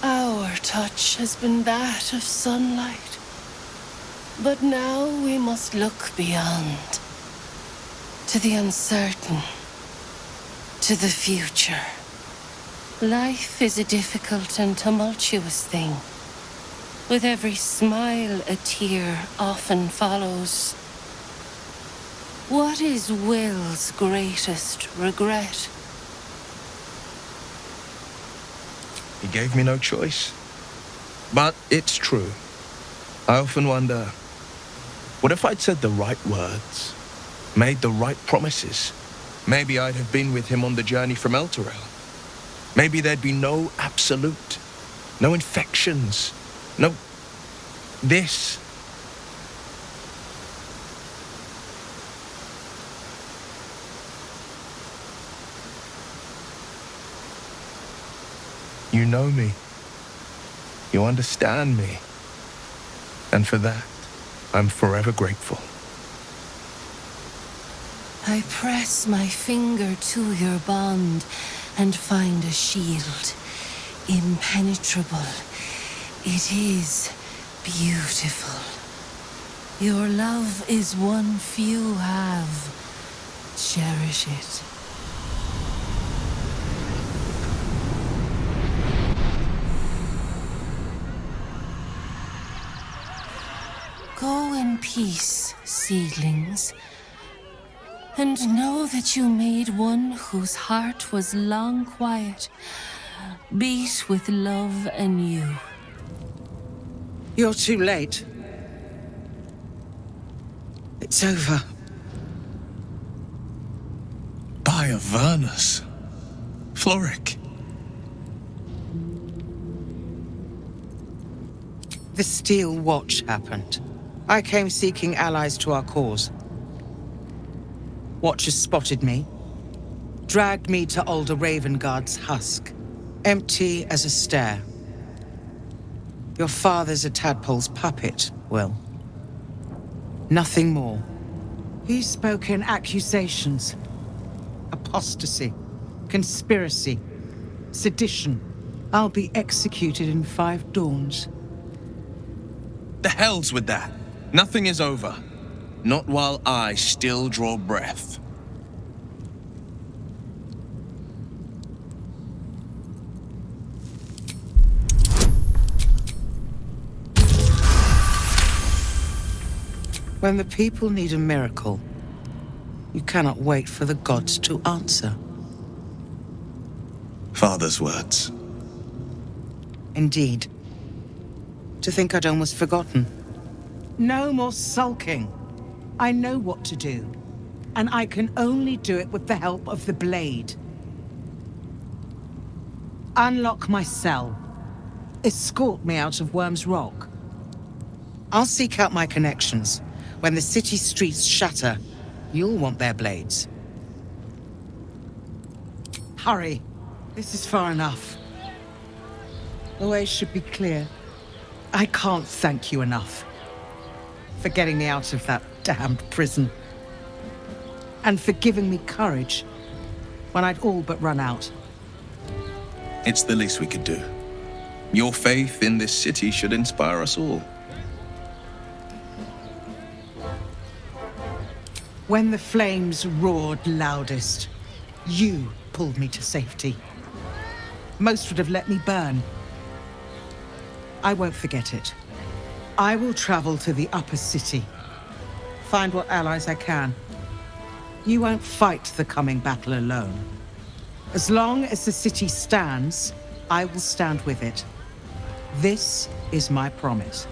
Our touch has been that of sunlight. But now we must look beyond, to the uncertain, to the future. Life is a difficult and tumultuous thing. With every smile, a tear often follows. What is Wyll's greatest regret? He gave me no choice. But it's true. I often wonder, what if I'd said the right words? Made the right promises? Maybe I'd have been with him on the journey from Elturel. Maybe there'd be no absolute. No infections. No... this. You know me. You understand me. And for that, I'm forever grateful. I press my finger to your bond and find a shield. Impenetrable. It is beautiful. Your love is one few have. Cherish it. Go in peace, seedlings, and know that you made one whose heart was long quiet beat with love anew. You're too late. It's over. By Avernus. Florrick. The Steel Watch happened. I came seeking allies to our cause. Watchers spotted me, dragged me to older Ravengard's husk, empty as a stair. Your father's a tadpole's puppet, Wyll. Nothing more. He spoke in accusations. Apostasy, conspiracy, sedition. I'll be executed in 5 dawns. The hell's with that. Nothing is over. Not while I still draw breath. When the people need a miracle, you cannot wait for the gods to answer. Father's words. Indeed. To think I'd almost forgotten. No more sulking. I know what to do, and I can only do it with the help of the blade. Unlock my cell. Escort me out of Wyrm's Rock. I'll seek out my connections. When the city streets shatter, you'll want their blades. Hurry. This is far enough. The way should be clear. I can't thank you enough for getting me out of that damned prison. And for giving me courage when I'd all but run out. It's the least we could do. Your faith in this city should inspire us all. When the flames roared loudest, you pulled me to safety. Most would have let me burn. I won't forget it. I will travel to the upper city. Find what allies I can. You won't fight the coming battle alone. As long as the city stands, I will stand with it. This is my promise.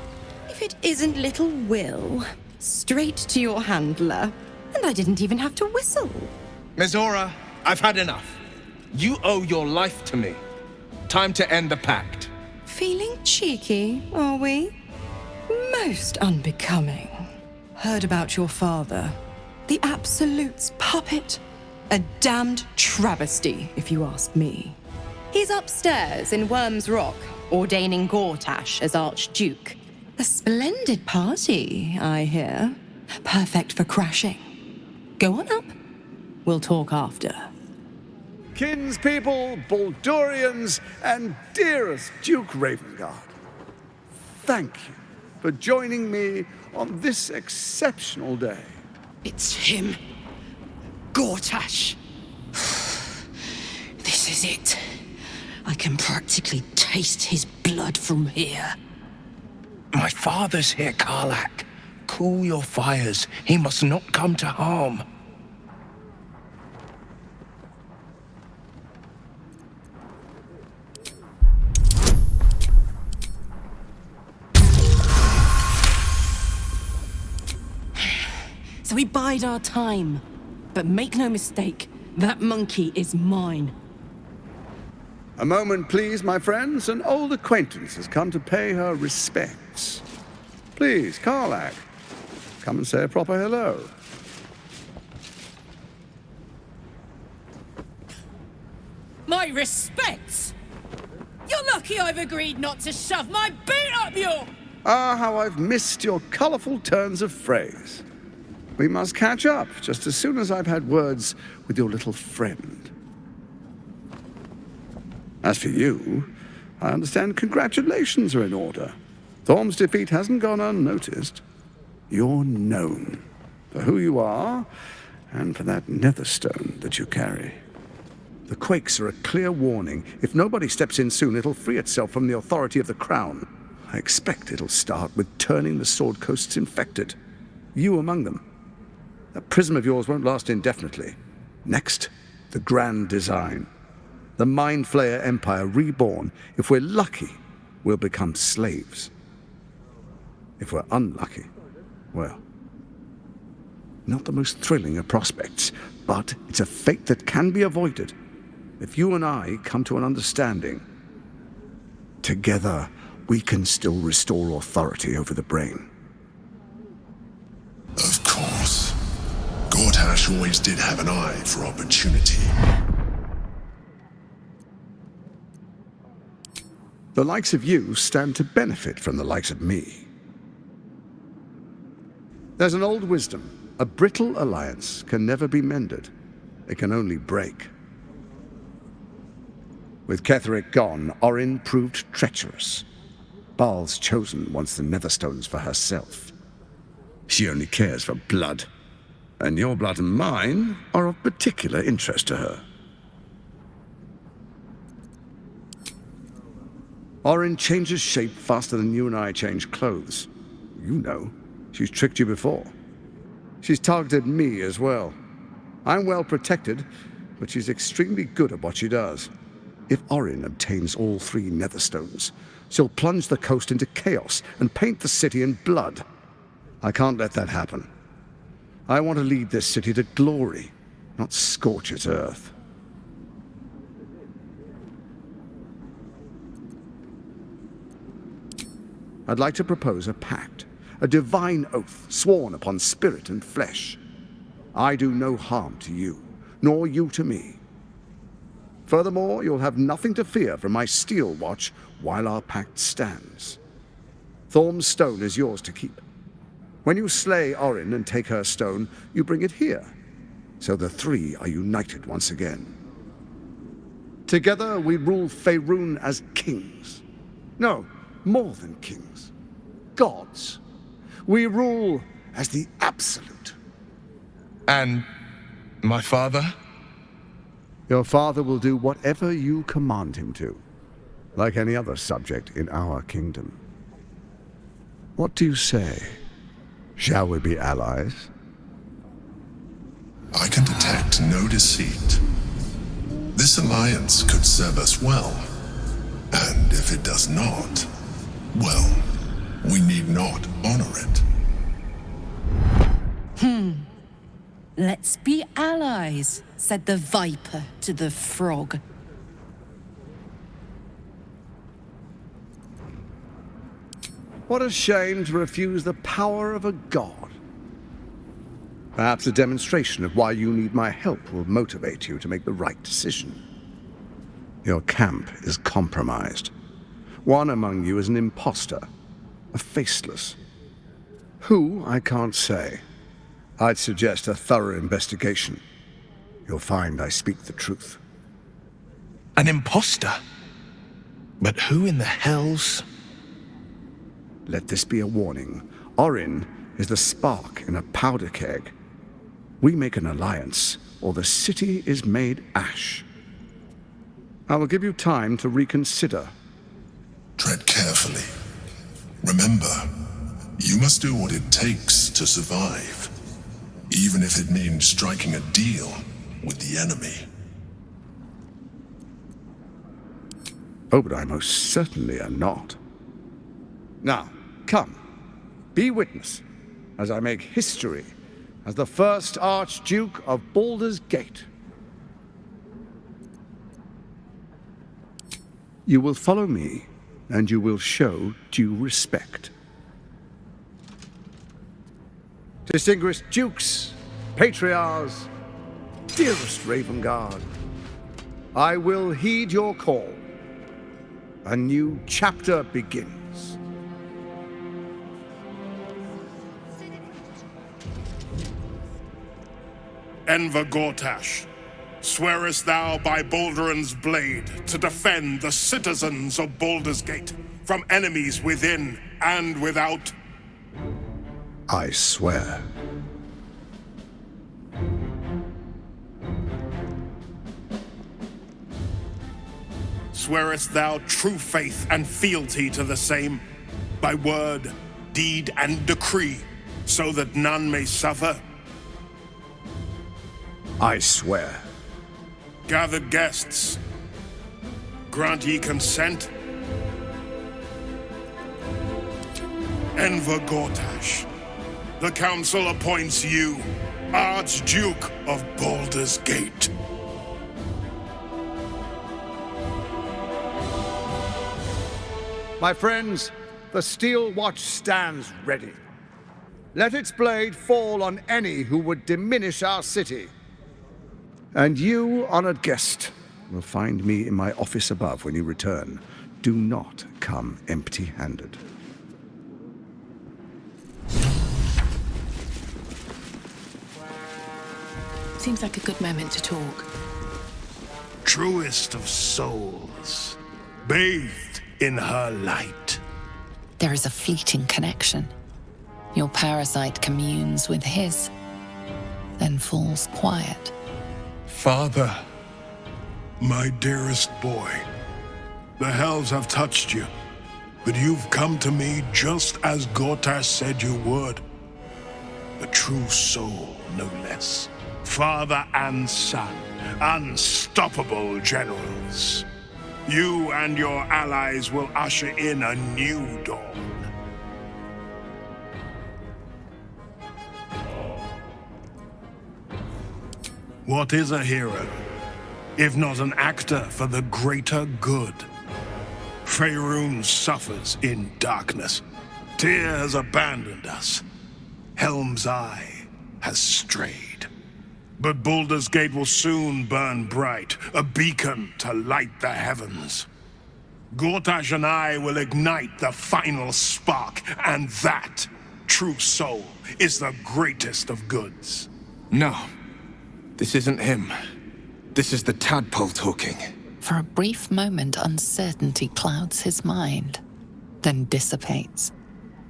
If it isn't little Wyll, straight to your handler. And I didn't even have to whistle. Mizora, I've had enough. You owe your life to me. Time to end the pact. Feeling cheeky, are we? Most unbecoming. Heard about your father. The Absolute's puppet. A damned travesty, if you ask me. He's upstairs in Wyrm's Rock, ordaining Gortash as Archduke. A splendid party, I hear. Perfect for crashing. Go on up. We'll talk after. Kinspeople, Baldurians, and dearest Duke Ravengard, thank you for joining me on this exceptional day. It's him. Gortash. This is it. I can practically taste his blood from here. My father's here, Karlach. cool your fires. He must not come to harm. So we bide our time. But make no mistake, that monkey is mine. A moment, please, my friends. An old acquaintance has come to pay her respects. Please, Karlach, come and say a proper hello. My respects! You're lucky I've agreed not to shove my boot up your... Ah, how I've missed your colourful turns of phrase. We must catch up just as soon as I've had words with your little friend. As for you, I understand congratulations are in order. Thorm's defeat hasn't gone unnoticed. You're known for who you are and for that netherstone that you carry. The quakes are a clear warning. If nobody steps in soon, it'll free itself from the authority of the crown. I expect it'll start with turning the Sword Coasts infected. You among them. That prism of yours won't last indefinitely. Next, the grand design. The Mind Flayer Empire reborn. If we're lucky, we'll become slaves. If we're unlucky, well, not the most thrilling of prospects, but it's a fate that can be avoided if you and I come to an understanding. Together, we can still restore authority over the brain. Of course. Gortash always did have an eye for opportunity. The likes of you stand to benefit from the likes of me. There's an old wisdom. A brittle alliance can never be mended. It can only break. With Ketheric gone, Orin proved treacherous. Baal's chosen wants the Netherstones for herself. She only cares for blood. And your blood and mine are of particular interest to her. Orin changes shape faster than you and I change clothes. You know, she's tricked you before. She's targeted me as well. I'm well protected, but she's extremely good at what she does. If Orin obtains all 3 Netherstones, she'll plunge the coast into chaos and paint the city in blood. I can't let that happen. I want to lead this city to glory, not scorch its earth. I'd like to propose a pact, a divine oath sworn upon spirit and flesh. I do no harm to you, nor you to me. Furthermore, you'll have nothing to fear from my steel watch while our pact stands. Thorm's stone is yours to keep. When you slay Orin and take her stone, you bring it here, so the 3 are united once again. Together we rule Faerun as kings. No, more than kings. Gods. We rule as the absolute. And my father? Your father will do whatever you command him to, like any other subject in our kingdom. What do you say? Shall we be allies? I can detect no deceit. This alliance could serve us well. And if it does not, well, we need not honor it. Let's be allies, said the viper to the frog. What a shame to refuse the power of a god. Perhaps a demonstration of why you need my help will motivate you to make the right decision. Your camp is compromised. One among you is an imposter, a faceless. Who, I can't say. I'd suggest a thorough investigation. You'll find I speak the truth. An imposter? But who in the hells? Let this be a warning. Orin is the spark in a powder keg. We make an alliance, or the city is made ash. I will give you time to reconsider. Tread carefully. Remember, You must do what it takes to survive, even if it means striking a deal with the enemy. Oh, but I most certainly am not. Now, come, be witness as I make history as the first Archduke of Baldur's Gate. You will follow me, and you will show due respect. Distinguished dukes, patriarchs, dearest Ravengard, I will heed your call. A new chapter begins. Enver Gortash, swearest thou by Balduran's blade to defend the citizens of Baldur's Gate from enemies within and without? I swear. Swearest thou true faith and fealty to the same, by word, deed, and decree, so that none may suffer? I swear. Gathered guests, grant ye consent? Enver Gortash, the Council appoints you Archduke of Baldur's Gate. My friends, the steel watch stands ready. Let its blade fall on any who would diminish our city. And you, honored guest, will find me in my office above when you return. Do not come empty-handed. Seems like a good moment to talk. Truest of souls, bathed in her light. There is a fleeting connection. Your parasite communes with his, then falls quiet. Father, my dearest boy, the hells have touched you, but you've come to me just as Gortash said you would. A true soul, no less. Father and son, unstoppable generals. You and your allies will usher in a new dawn. What is a hero, if not an actor for the greater good? Faerun suffers in darkness. Tyr has abandoned us. Helm's Eye has strayed. But Baldur's Gate will soon burn bright, a beacon to light the heavens. Gortash and I will ignite the final spark, and that, true soul, is the greatest of goods. No. This isn't him. This is the tadpole talking. For a brief moment, uncertainty clouds his mind, then dissipates.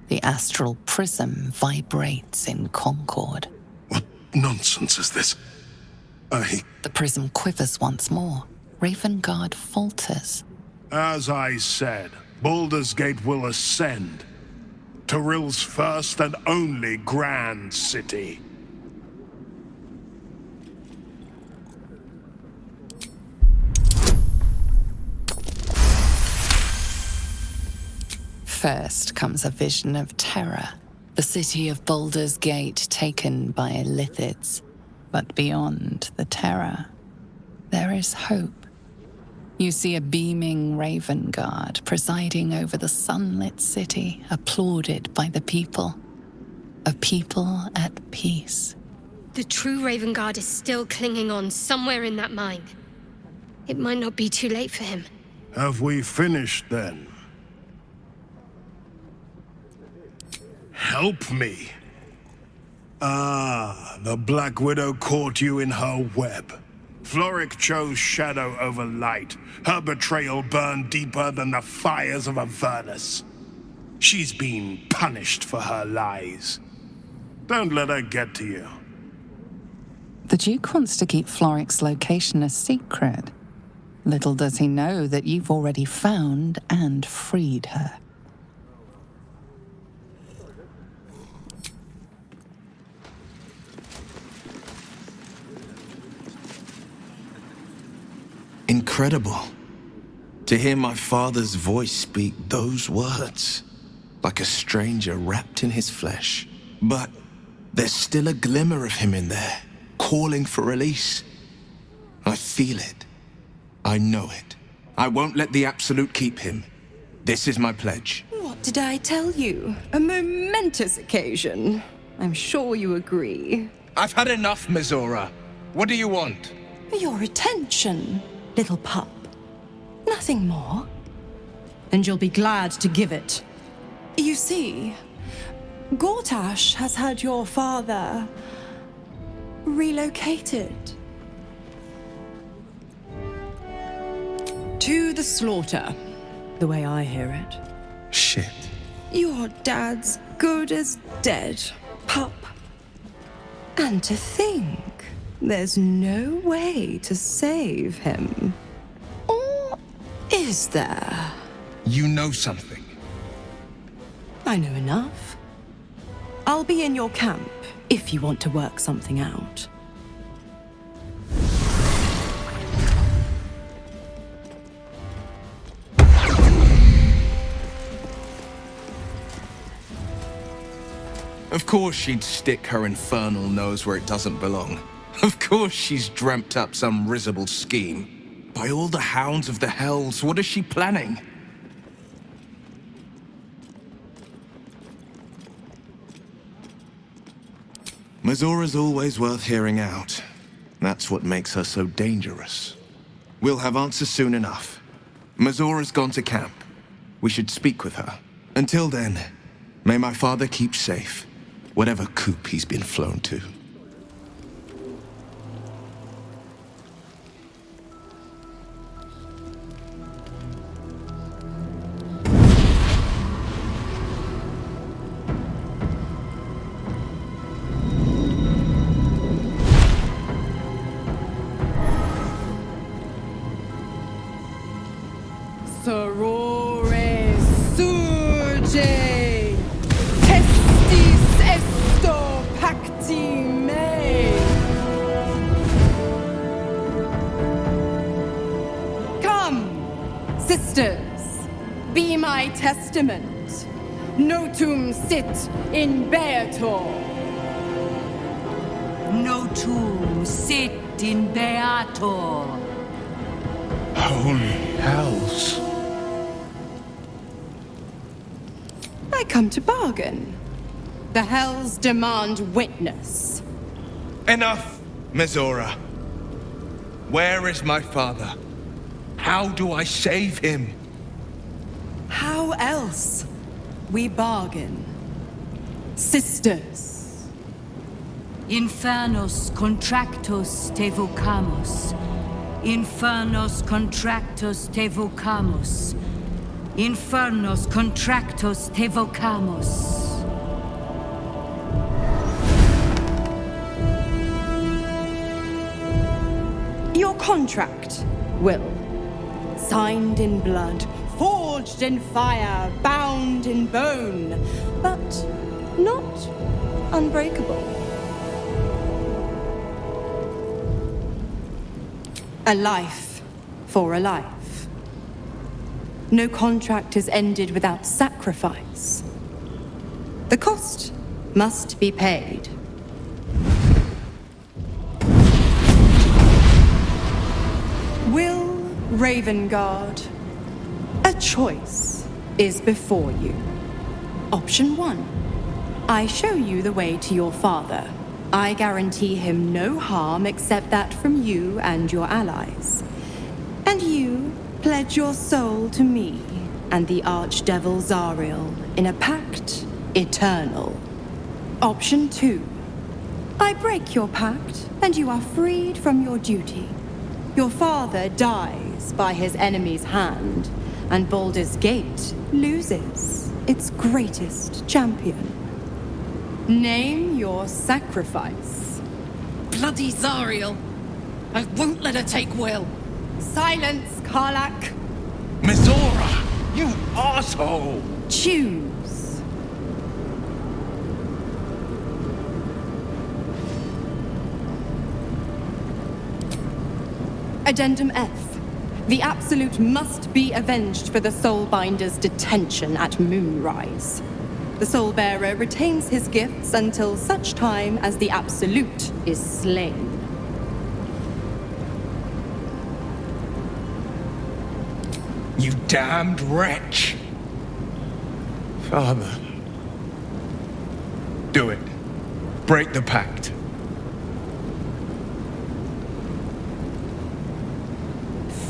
The astral prism vibrates in concord. What nonsense is this? The prism quivers once more. Ravengard falters. As I said, Baldur's Gate will ascend. Tyrill's first and only grand city. First comes a vision of terror. The city of Baldur's Gate taken by Lithids. But beyond the terror, there is hope. You see a beaming Ravengard presiding over the sunlit city, applauded by the people. A people at peace. The true Ravengard is still clinging on somewhere in that mine. It might not be too late for him. Have we finished then? Help me. Ah, the Black Widow caught you in her web. Florrick chose shadow over light. Her betrayal burned deeper than the fires of Avernus. She's been punished for her lies. Don't let her get to you. The Duke wants to keep Florrick's location a secret. Little does he know that you've already found and freed her. incredible. To hear my father's voice speak those words, like a stranger wrapped in his flesh. But there's still a glimmer of him in there, calling for release. I feel it. I know it. I won't let the Absolute keep him. This is my pledge. What did I tell you? A momentous occasion. I'm sure you agree. I've had enough, Mizora. What do you want? Your attention, little pup. Nothing more. And you'll be glad to give it. You see, Gortash has had your father relocated. To the slaughter, the way I hear it. Shit. Your dad's good as dead, pup. And to think, there's no way to save him. Or is there? You know something. I know enough. I'll be in your camp if you want to work something out. Of course she'd stick her infernal nose where it doesn't belong. Of course she's dreamt up some risible scheme. By all the hounds of the hells, what is she planning? Mizora's always worth hearing out. That's what makes her so dangerous. We'll have answers soon enough. Mizora's gone to camp. We should speak with her. Until then, may my father keep safe, whatever coop he's been flown to. Testament. Notum sit in Beator. Notum sit in Beator. Holy hells. I come to bargain. The hells demand witness. Enough, Mizora. Where is my father? How do I save him? How else? We bargain. Sisters. Infernos contractos te vocamus. Infernos contractos te vocamus. Infernos contractos te vocamus. Your contract, Wyll. Signed in blood, forged in fire, bound in bone, but not unbreakable. A life for a life. No contract is ended without sacrifice. The cost must be paid. Wyll Ravengard, a choice is before you. Option 1. I show you the way to your father. I guarantee him no harm except that from you and your allies. And you pledge your soul to me and the Archdevil Zariel in a pact eternal. Option 2. I break your pact and you are freed from your duty. Your father dies by his enemy's hand, and Baldur's Gate loses its greatest champion. Name your sacrifice. Bloody Zariel! I won't let her take Wyll. Silence, Karlach. Mizora, you asshole! Choose. Addendum F. The Absolute must be avenged for the Soulbinder's detention at Moonrise. The Soulbearer retains his gifts until such time as the Absolute is slain. You damned wretch! Father. Do it. Break the pact.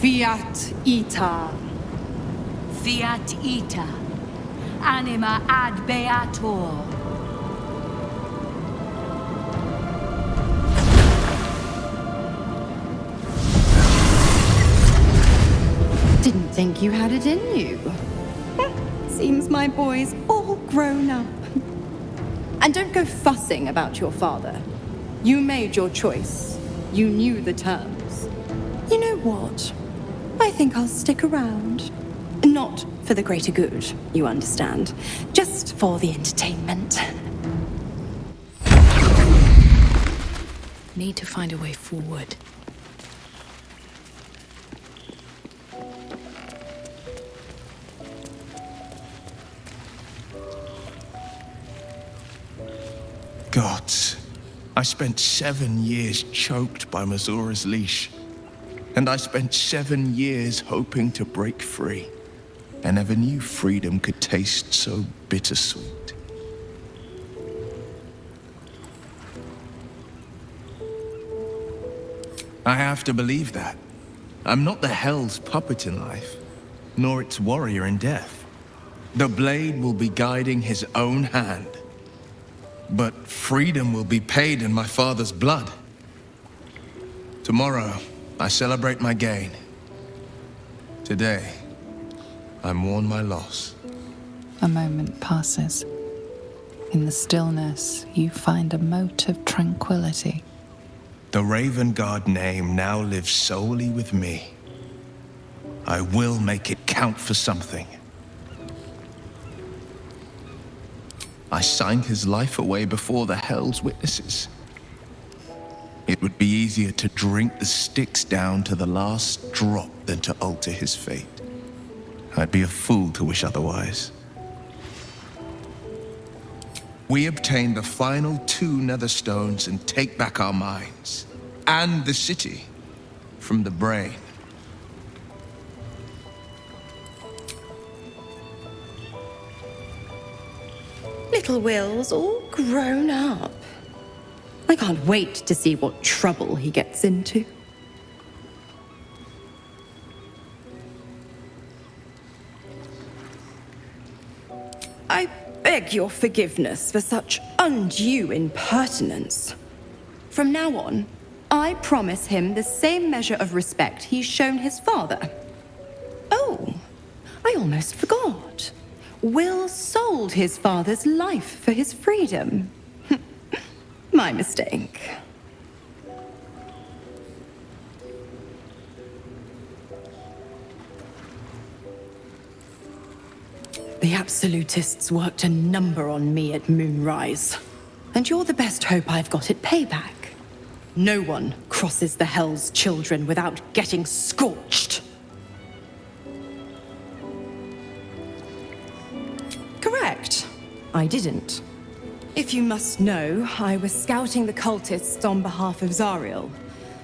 Fiat ita. Fiat ita. Anima ad beator. Didn't think you had it in you. Seems my boy's all grown up. And don't go fussing about your father. You made your choice. You knew the terms. You know what? I think I'll stick around. Not for the greater good, you understand. Just for the entertainment. Need to find a way forward. Gods, I spent 7 years choked by Mizora's leash. And I spent 7 years hoping to break free. I never knew freedom could taste so bittersweet. I have to believe that. I'm not the Hell's puppet in life, nor its warrior in death. The blade will be guiding his own hand. But freedom will be paid in my father's blood. Tomorrow, I celebrate my gain. Today, I mourn my loss. A moment passes. In the stillness, you find a mote of tranquility. The Ravengard name now lives solely with me. I will make it count for something. I signed his life away before the Hell's witnesses. It would be easier to drink the sticks down to the last drop than to alter his fate. I'd be a fool to wish otherwise. We obtain the final 2 nether stones and take back our minds, and the city, from the brain. Little Wyll's all grown up. I can't wait to see what trouble he gets into. I beg your forgiveness for such undue impertinence. From now on, I promise him the same measure of respect he's shown his father. Oh, I almost forgot. Wyll sold his father's life for his freedom. My mistake. The Absolutists worked a number on me at Moonrise. And you're the best hope I've got at payback. No one crosses the Hell's children without getting scorched. Correct. I didn't. If you must know, I was scouting the cultists on behalf of Zariel.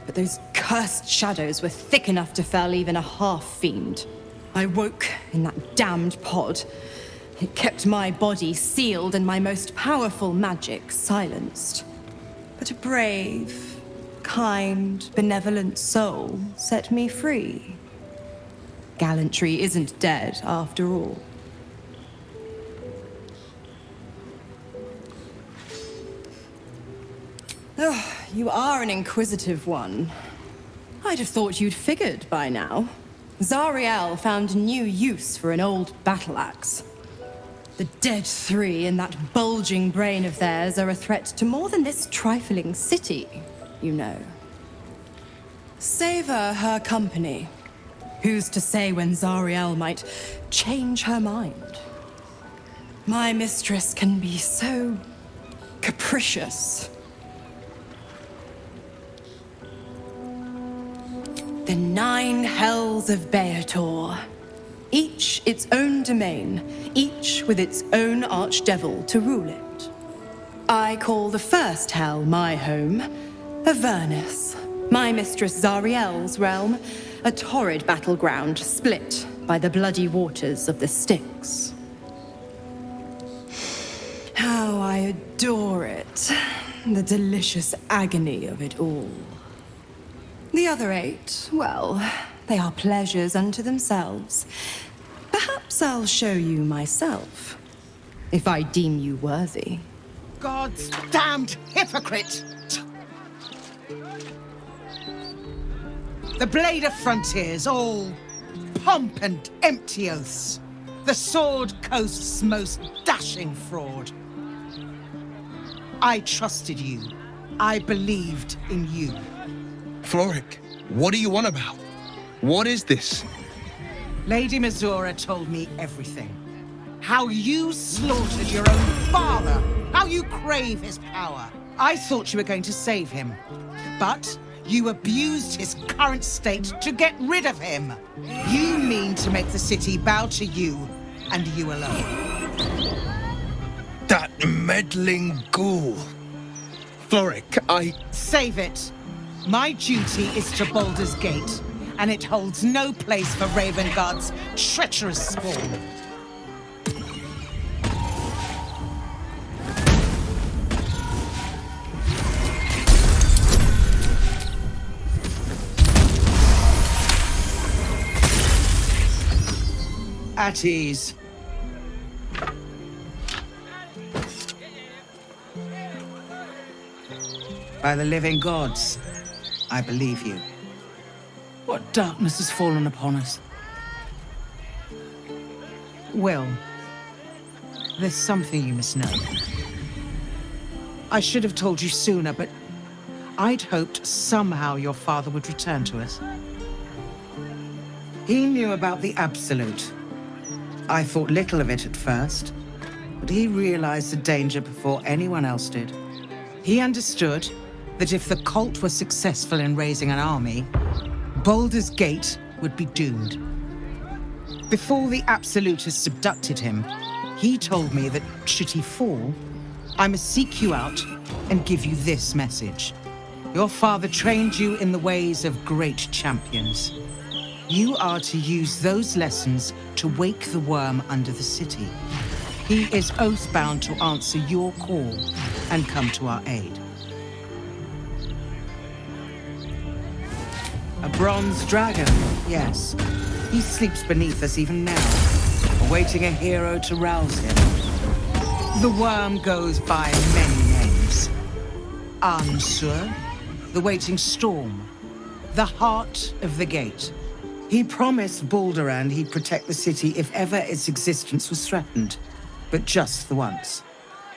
But those cursed shadows were thick enough to fell even a half-fiend. I woke in that damned pod. It kept my body sealed and my most powerful magic silenced. But a brave, kind, benevolent soul set me free. Gallantry isn't dead, after all. Oh, you are an inquisitive one. I'd have thought you'd figured by now. Zariel found new use for an old battle axe. The dead 3 in that bulging brain of theirs are a threat to more than this trifling city, you know. Savor her company. Who's to say when Zariel might change her mind? My mistress can be so capricious. The 9 hells of Beator. Each its own domain, each with its own archdevil to rule it. I call the first hell my home, Avernus, my mistress Zariel's realm, a torrid battleground split by the bloody waters of the Styx. How I adore it, the delicious agony of it all. The other 8, well, they are pleasures unto themselves. Perhaps I'll show you myself, if I deem you worthy. God's damned hypocrite! The Blade of Frontiers, all pomp and empty oaths. The Sword Coast's most dashing fraud. I trusted you. I believed in you. Florrick, what are you on about? What is this? Lady Mizora told me everything. How you slaughtered your own father. How you crave his power. I thought you were going to save him. But you abused his current state to get rid of him. You mean to make the city bow to you, and you alone. That meddling ghoul. Florrick, Save it. My duty is to Baldur's Gate, and it holds no place for Ravengard's treacherous spawn. At ease. By the living gods, I believe you. What darkness has fallen upon us? Wyll, there's something you must know. I should have told you sooner, but I'd hoped somehow your father would return to us. He knew about the Absolute. I thought little of it at first, but he realized the danger before anyone else did. He understood that if the cult were successful in raising an army, Baldur's Gate would be doomed. Before the Absolutists abducted him, he told me that should he fall, I must seek you out and give you this message. Your father trained you in the ways of great champions. You are to use those lessons to wake the Wyrm under the city. He is oath-bound to answer your call and come to our aid. A bronze dragon, yes. He sleeps beneath us even now, awaiting a hero to rouse him. The Wyrm goes by many names. Ansur, the waiting storm, the heart of the gate. He promised Baldur he'd protect the city if ever its existence was threatened, but just the once.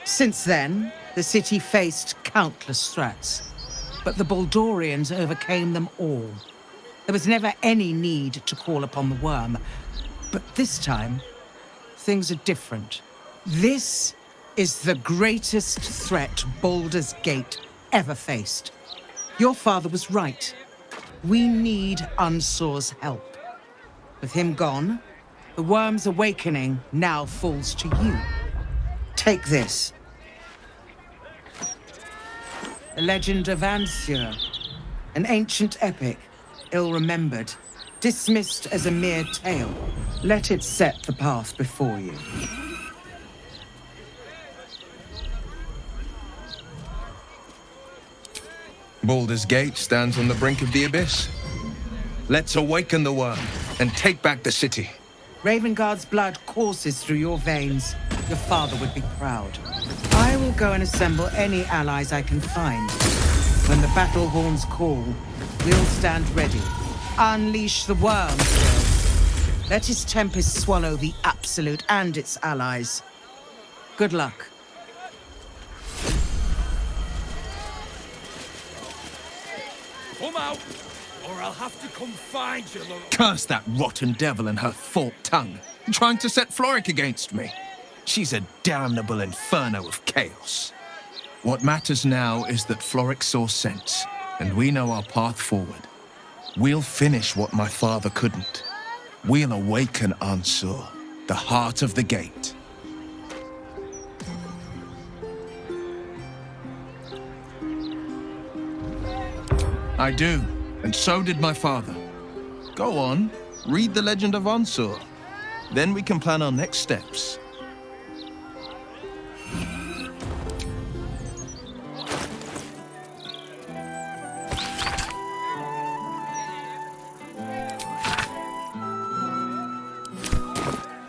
Since then, the city faced countless threats, but the Baldurians overcame them all. There was never any need to call upon the Wyrm, but this time, things are different. This is the greatest threat Baldur's Gate ever faced. Your father was right. We need Ansur's help. With him gone, the Wyrm's awakening now falls to you. Take this. The legend of Ansur, an ancient epic, ill-remembered, dismissed as a mere tale. Let it set the path before you. Baldur's Gate stands on the brink of the abyss. Let's awaken the Wyrm and take back the city. Ravengard's blood courses through your veins. Your father would be proud. I will go and assemble any allies I can find. When the battle horns call, we'll stand ready. Unleash the Wyrm, Wyll. Let his tempest swallow the Absolute and its allies. Good luck. Come out, or I'll have to come find you, little... Curse that rotten devil and her forked tongue, trying to set Florrick against me. She's a damnable inferno of chaos. What matters now is that Florrick saw sense, and we know our path forward. We'll finish what my father couldn't. We'll awaken Ansur, the heart of the gate. I do, and so did my father. Go on, read the legend of Ansur. Then we can plan our next steps.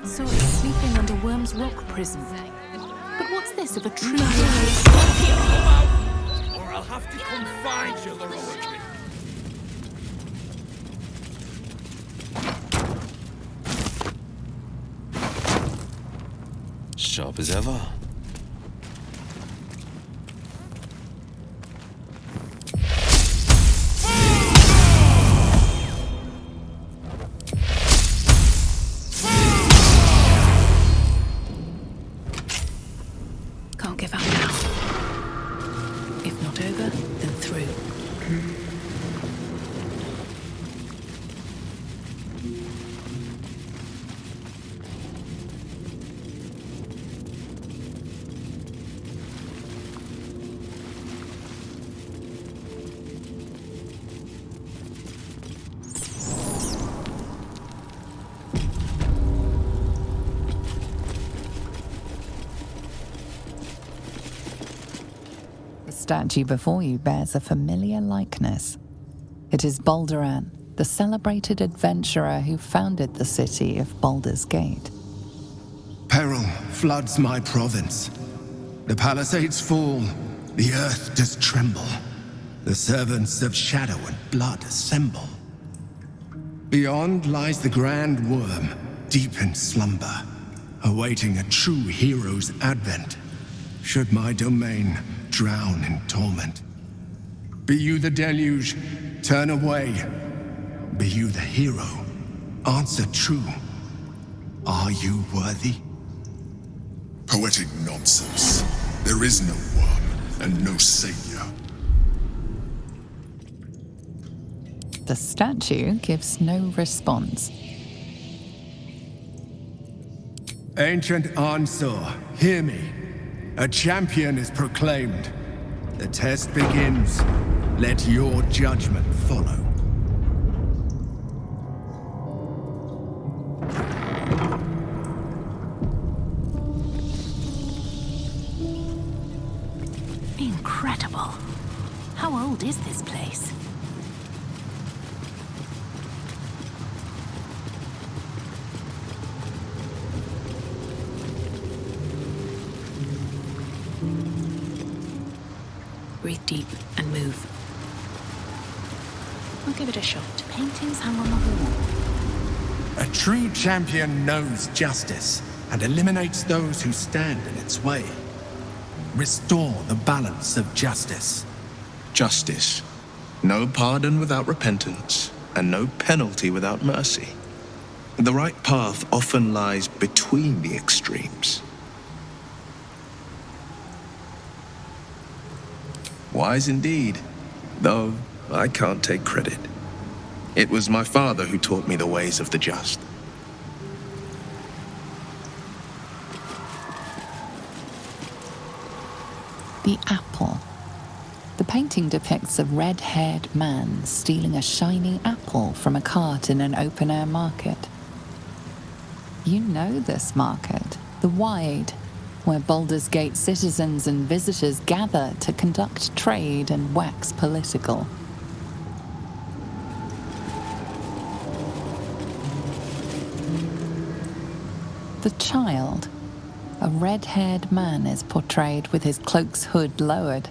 So it's sleeping under Wyrm's rock prison. But what's this of a true Come out, or I'll have to come find you, Heroically. Sharp as ever. Can't give up now. If not over, then through. The statue before you bears a familiar likeness. It is Baldur, the celebrated adventurer who founded the city of Baldur's Gate. Peril floods my province. The palisades fall, the earth does tremble. The servants of shadow and blood assemble. Beyond lies the grand Wyrm, deep in slumber, awaiting a true hero's advent, should my domain drown in torment. Be you the deluge, turn away. Be you the hero, answer true. Are you worthy? Poetic nonsense. There is no Wyrm and no savior. The statue gives no response. Ancient Ansur, hear me. A champion is proclaimed. The test begins. Let your judgment follow. Incredible. How old is this place? Breathe deep and move. I'll give it a shot. Paintings hung on the wall. A true champion knows justice and eliminates those who stand in its way. Restore the balance of justice. Justice. No pardon without repentance, and no penalty without mercy. The right path often lies between the extremes. Wise indeed, though I can't take credit. It was my father who taught me the ways of the just. The apple. The painting depicts a red-haired man stealing a shiny apple from a cart in an open-air market. You know this market, the Wide, where Baldur's Gate citizens and visitors gather to conduct trade and wax political. The child. A red-haired man is portrayed with his cloak's hood lowered,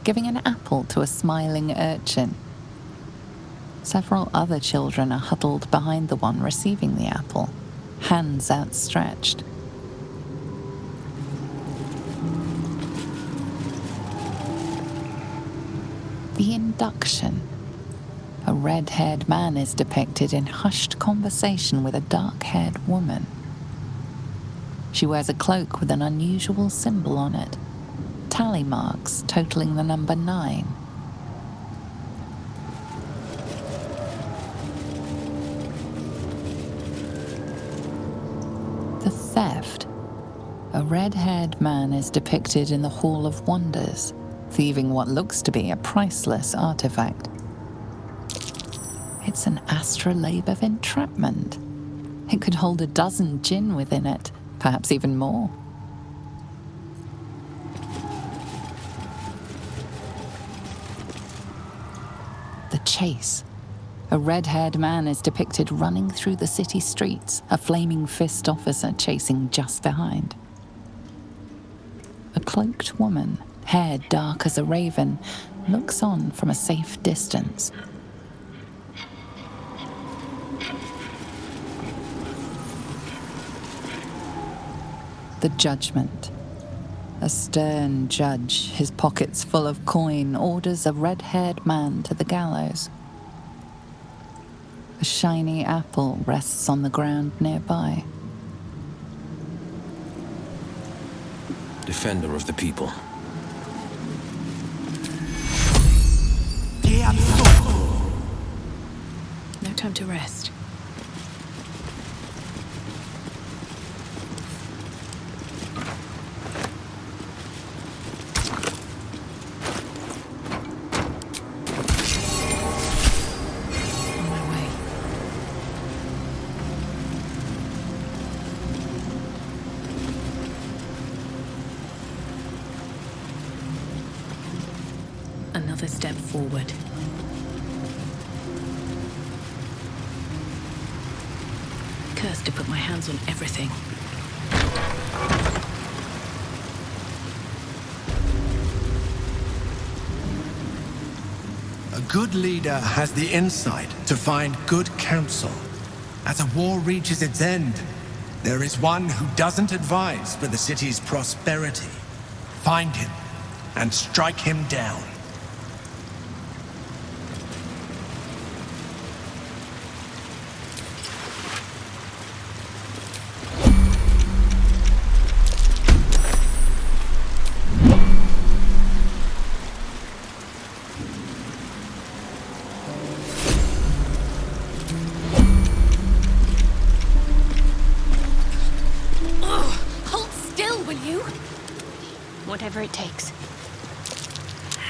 giving an apple to a smiling urchin. Several other children are huddled behind the one receiving the apple, hands outstretched. The induction. A red-haired man is depicted in hushed conversation with a dark-haired woman. She wears a cloak with an unusual symbol on it, tally marks totaling the number 9. red-haired man is depicted in the Hall of Wonders, thieving what looks to be a priceless artifact. It's an astrolabe of entrapment. It could hold a dozen djinn within it, perhaps even more. The chase. A red-haired man is depicted running through the city streets, a flaming fist officer chasing just behind. A cloaked woman, hair dark as a raven, looks on from a safe distance. The Judgment. A stern judge, his pockets full of coin, orders a red-haired man to the gallows. A shiny apple rests on the ground nearby. Defender of the people. No time to rest. Another step forward. Cursed to put my hands on everything. A good leader has the insight to find good counsel. As a war reaches its end, there is one who doesn't advise for the city's prosperity. Find him and strike him down. Whatever it takes.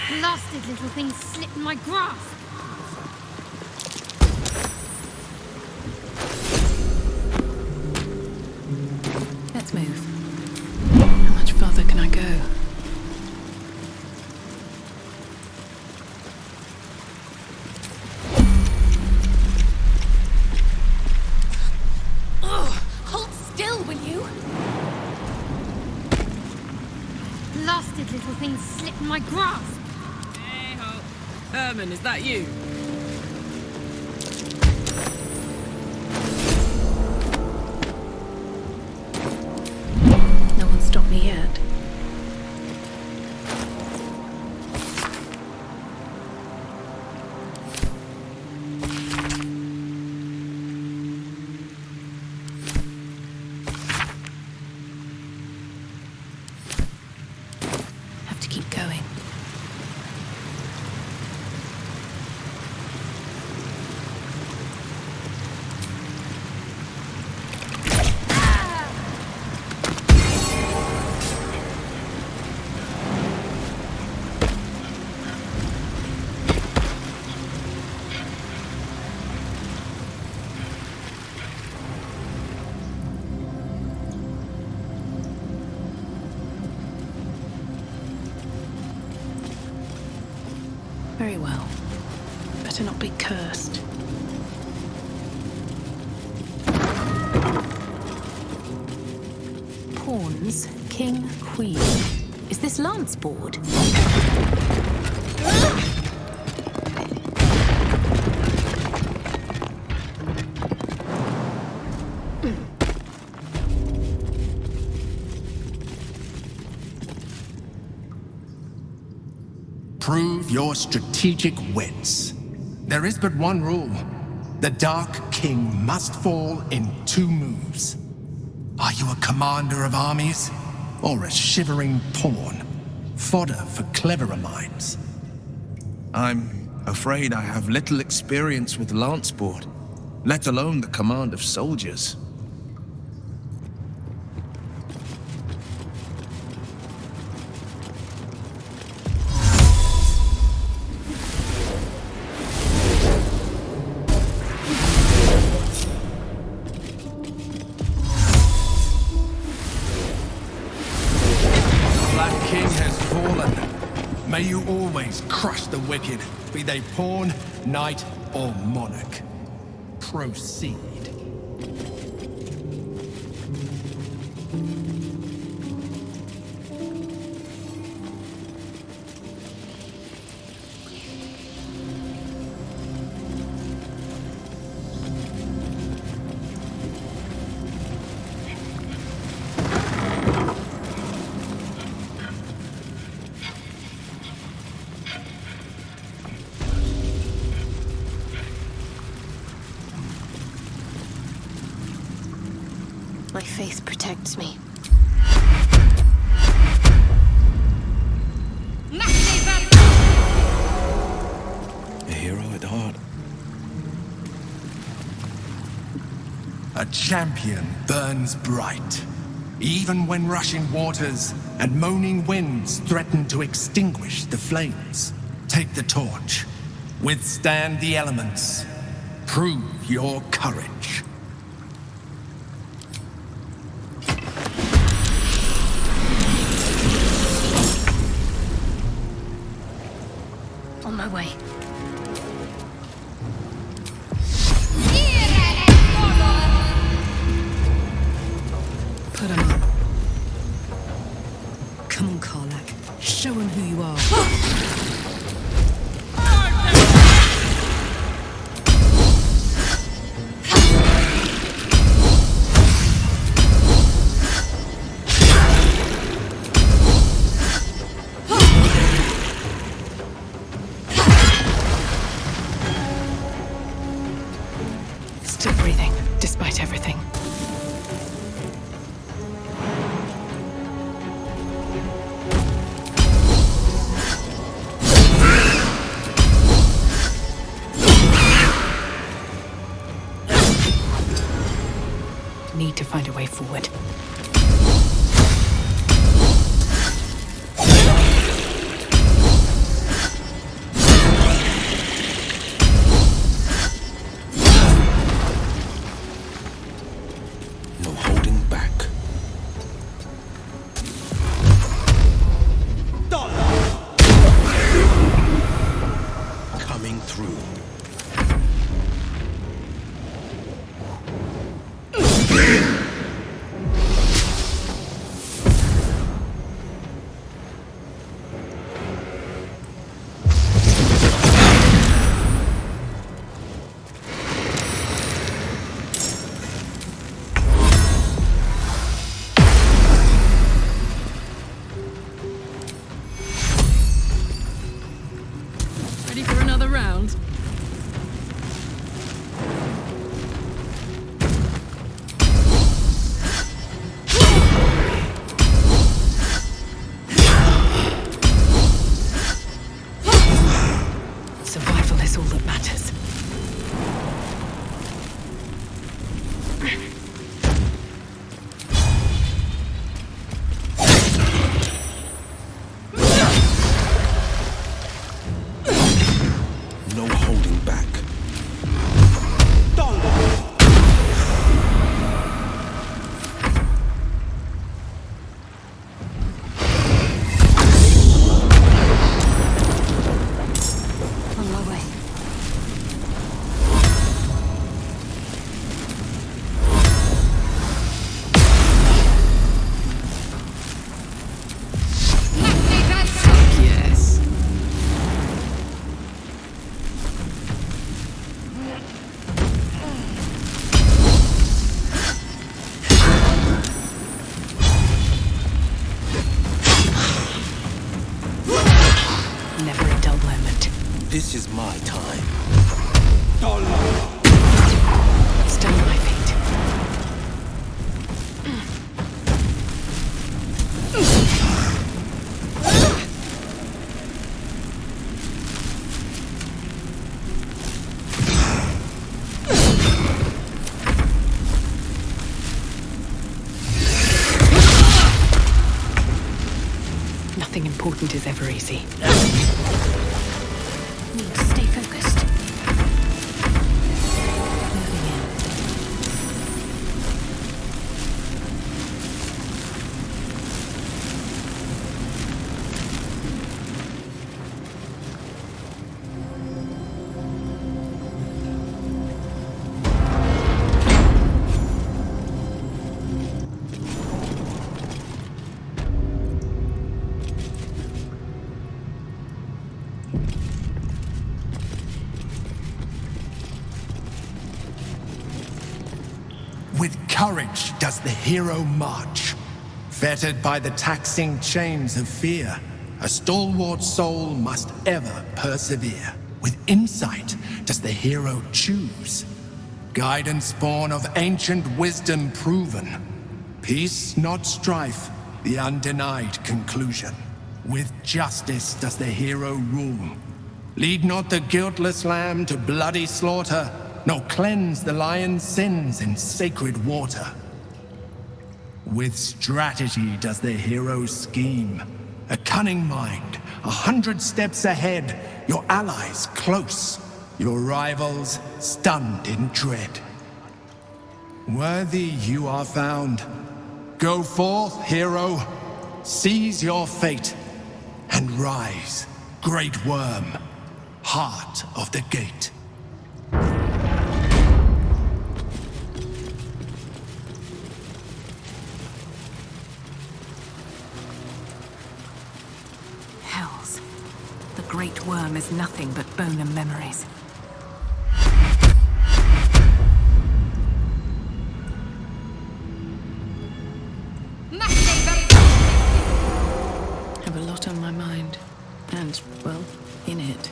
Blasted little things slip in my grasp. Let's move. How much farther can I go? Hold still, will you? Blasted little things slip in my grasp. Hey-ho. Herman, is that you? No one stopped me yet. Very well. Better not be cursed. Pawns, king, queen. Is this lance board? Prove your strategic wits. There is but one rule. The Dark King must fall in 2 moves. Are you a commander of armies? Or a shivering pawn? Fodder for cleverer minds? I'm afraid I have little experience with lanceboard, let alone the command of soldiers. king has fallen. May you always crush the wicked, be they pawn, knight, or monarch. Proceed. My faith protects me. A hero at heart. A champion burns bright, even when rushing waters and moaning winds threaten to extinguish the flames. Take the torch. Withstand the elements. Prove your courage. On my way. Put him up. Come on, Karlach. Show him who you are. Still breathing, despite everything. Need to find a way forward. No holding back. Coming through. Ready for another round? Survival is all that matters. No holding back. On my way. Yes. Never a dull moment. This is my time. Still on my feet. Nothing important is ever easy. Need to stay focused. Moving in. courage does the hero march. Fettered by the taxing chains of fear, a stalwart soul must ever persevere. With insight does the hero choose. Guidance born of ancient wisdom proven. Peace, not strife, the undenied conclusion. With justice does the hero rule. Lead not the guiltless lamb to bloody slaughter, nor cleanse the lion's sins in sacred water. With strategy does the hero scheme. A cunning mind, 100 steps ahead, your allies close, your rivals stunned in dread. Worthy you are found. Go forth, hero, seize your fate, and rise, great Wyrm, heart of the gate. Hells. The Great Wyrm is nothing but bone and memories. I have a lot on my mind. And, well, in it.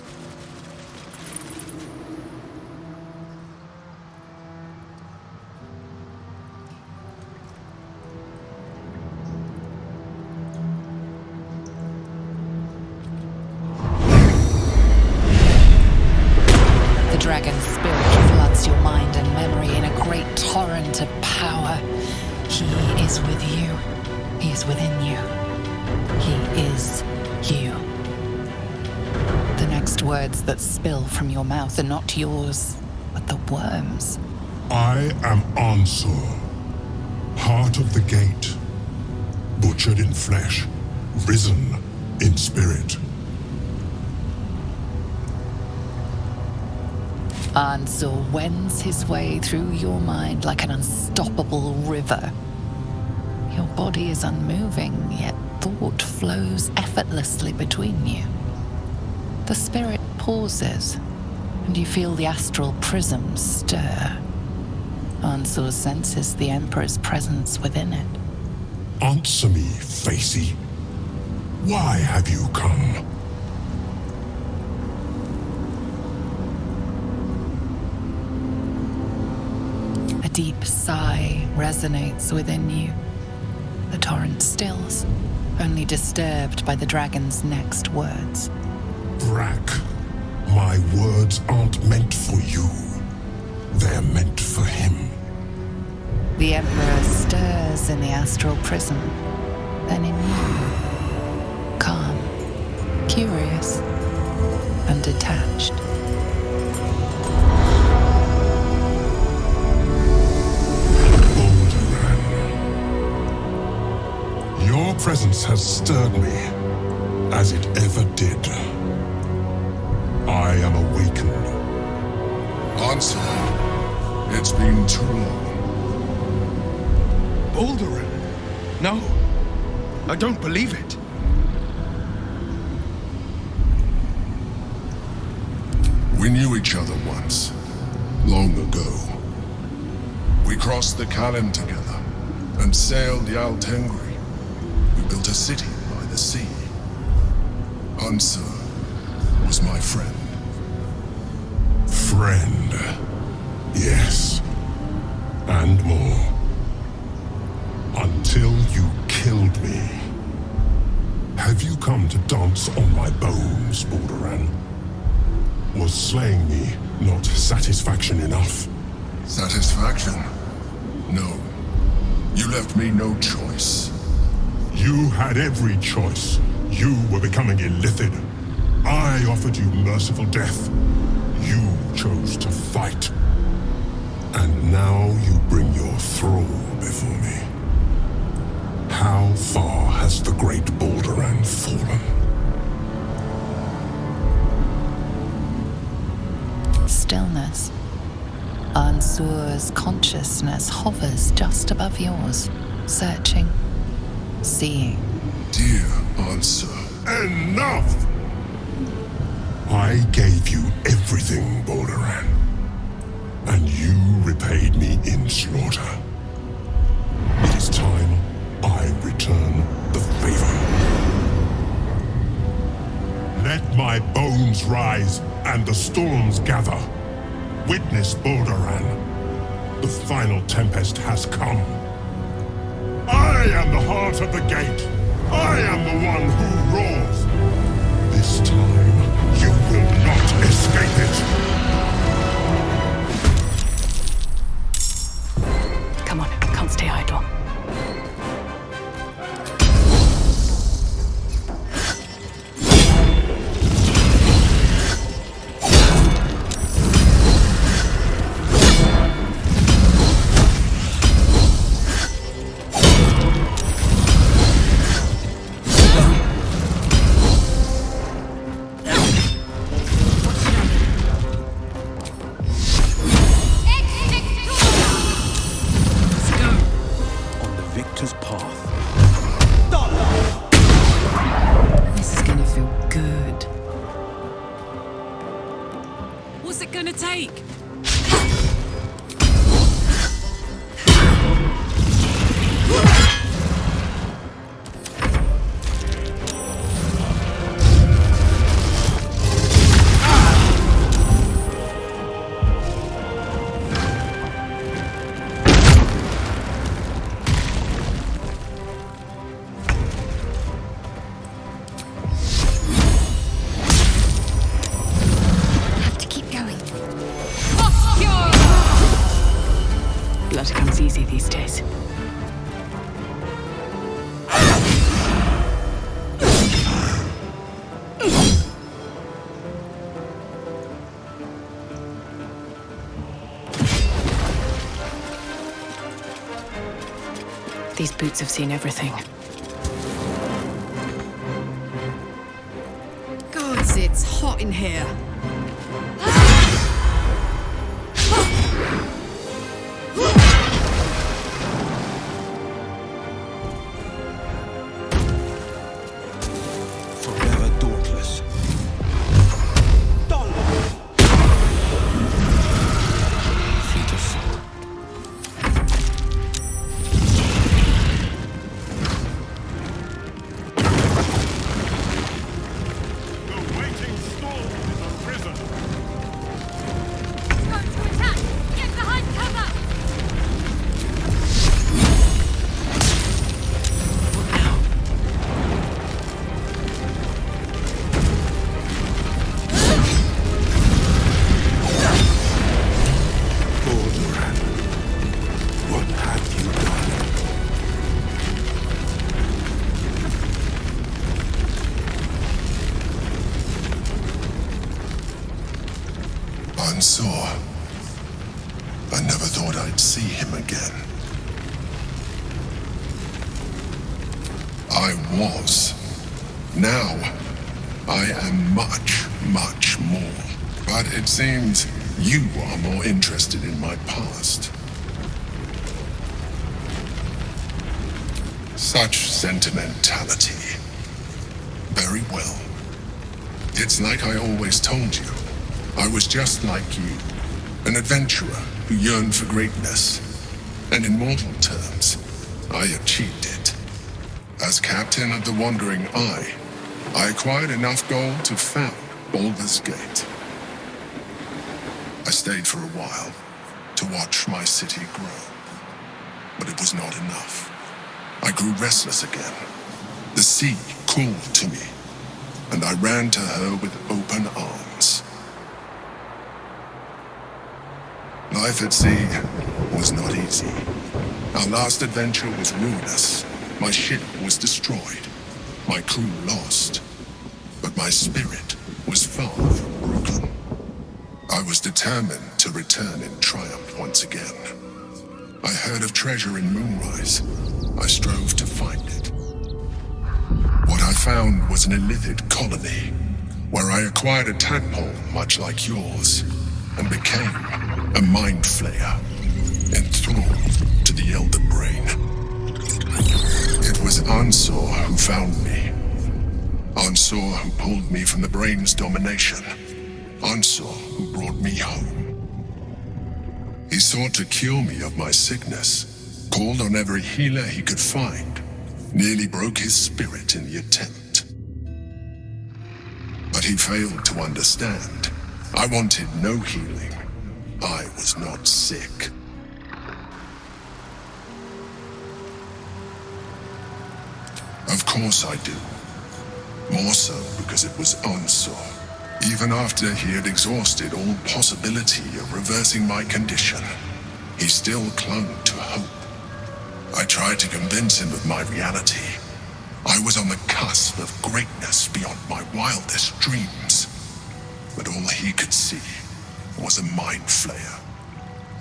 The dragon's spirit floods your mind and memory in a great torrent of power. He is with you. He is within you. He is you. The next words that spill from your mouth are not yours, but the Wyrm's. I am Ansur, heart of the gate, butchered in flesh, risen in spirit. Ansur wends his way through your mind like an unstoppable river. Your body is unmoving, yet thought flows effortlessly between you. The spirit pauses, and you feel the astral prism stir. Ansur senses the Emperor's presence within it. Answer me, Facey. Why have you come? A deep sigh resonates within you. The torrent stills, only disturbed by the dragon's next words. Brack, my words aren't meant for you. They're meant for him. The Emperor stirs in the astral prism, then in you. Calm, curious, and detached. Your presence has stirred me, as it ever did. I am awakened. Ansur, it's been too long. Baldur! No, I don't believe it. We knew each other once, long ago. We crossed the Kalin together and sailed the Altengri. We built a city by the sea. Ansur was my friend. Friend. Yes. And more. Until you killed me. Have you come to dance on my bones, Balduran? Was slaying me not satisfaction enough? Satisfaction? No. You left me no choice. You had every choice. You were becoming illithid. I offered you merciful death. You chose to fight. And now you bring your thrall before me. How far has the great Balduran fallen? Stillness. Ansur's consciousness hovers just above yours, searching, seeing. Dear Ansur. Enough! I gave you everything, Balduran. And you repaid me in slaughter. This time, I return the favor. Let my bones rise and the storms gather. Witness Balduran. The final tempest has come. I am the heart of the gate. I am the one who roars. This time, you will not escape it. Come on, can't stay idle. These boots have seen everything. Gods, it's hot in here. Forever dauntless. Feet of foot. Ansur. I never thought I'd see him again. I was. Now, I am much, much more. But it seems you are more interested in my past. Such sentimentality. Very well. It's like I always told you. I was just like you, an adventurer who yearned for greatness. And in mortal terms, I achieved it. As captain of the Wandering Eye, I acquired enough gold to found Baldur's Gate. I stayed for a while to watch my city grow. But it was not enough. I grew restless again. The sea called to me, and I ran to her with open arms. Life at sea was not easy. Our last adventure was ruinous. My ship was destroyed. My crew lost. But my spirit was far from broken. I was determined to return in triumph once again. I heard of treasure in Moonrise. I strove to find it. What I found was an illithid colony, where I acquired a tadpole much like yours, and became a mind flayer, enthralled to the Elder Brain. It was Ansur who found me. Ansur who pulled me from the Brain's domination. Ansur who brought me home. He sought to cure me of my sickness, called on every healer he could find, nearly broke his spirit in the attempt. But he failed to understand. I wanted no healing. I was not sick. Of course I do. More so because it was Ansur. Even after he had exhausted all possibility of reversing my condition, he still clung to hope. I tried to convince him of my reality. I was on the cusp of greatness beyond my wildest dreams. But all he could see was a mind flayer.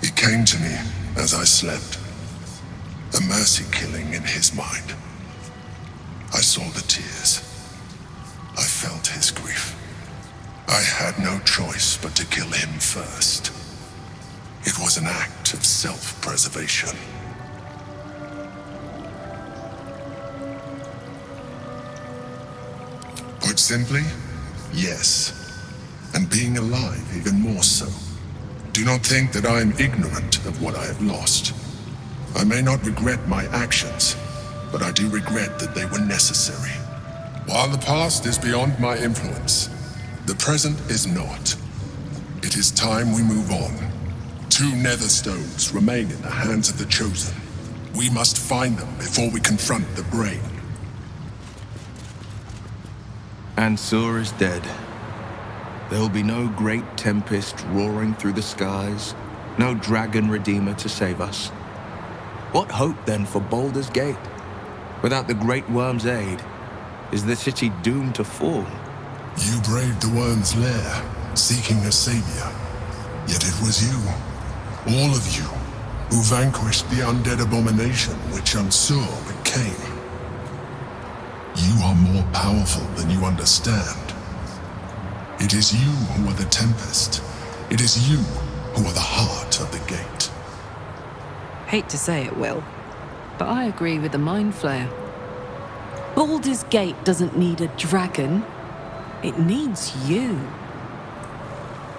It came to me as I slept. A mercy killing in his mind. I saw the tears. I felt his grief. I had no choice but to kill him first. It was an act of self-preservation. Put simply, yes. And being alive even more so. Do not think that I am ignorant of what I have lost. I may not regret my actions, but I do regret that they were necessary. While the past is beyond my influence, the present is not. It is time we move on. 2 nether stones remain in the hands of the Chosen. We must find them before we confront the Brain. Ansur is dead. There will be no great tempest roaring through the skies, no dragon redeemer to save us. What hope then for Baldur's Gate? Without the great Wyrm's aid, is the city doomed to fall? You braved the Wyrm's lair, seeking a savior. Yet it was you, all of you, who vanquished the undead abomination which Ansur became. You are more powerful than you understand. It is you who are the Tempest. It is you who are the heart of the gate. Hate to say it, Wyll, but I agree with the Mind Flayer. Baldur's Gate doesn't need a dragon. It needs you.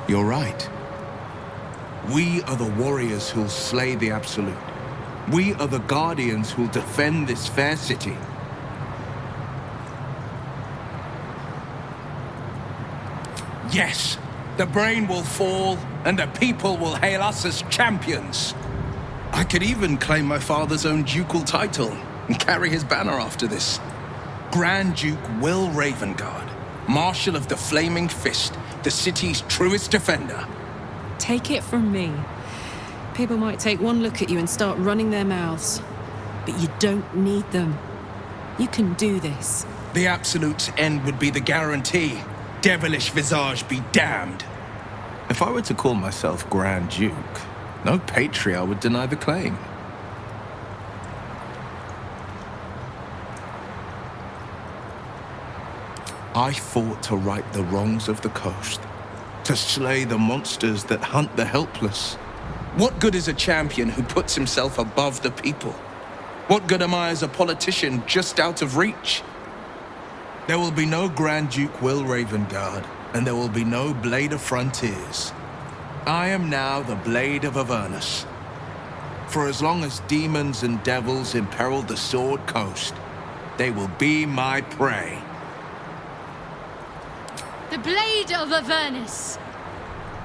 You're right. We are the warriors who'll slay the Absolute. We are the guardians who'll defend this fair city. Yes, the Brain will fall, and the people will hail us as champions. I could even claim my father's own ducal title and carry his banner after this. Grand Duke Wyll Ravengard, Marshal of the Flaming Fist, the city's truest defender. Take it from me. People might take one look at you and start running their mouths. But you don't need them. You can do this. The Absolute's end would be the guarantee. Devilish visage be damned. If I were to call myself Grand Duke, no patriarch would deny the claim. I fought to right the wrongs of the coast, to slay the monsters that hunt the helpless. What good is a champion who puts himself above the people? What good am I as a politician just out of reach? There will be no Grand Duke Wyll Ravengard, and there will be no Blade of Frontiers. I am now the Blade of Avernus. For as long as demons and devils imperil the Sword Coast, they will be my prey. The Blade of Avernus.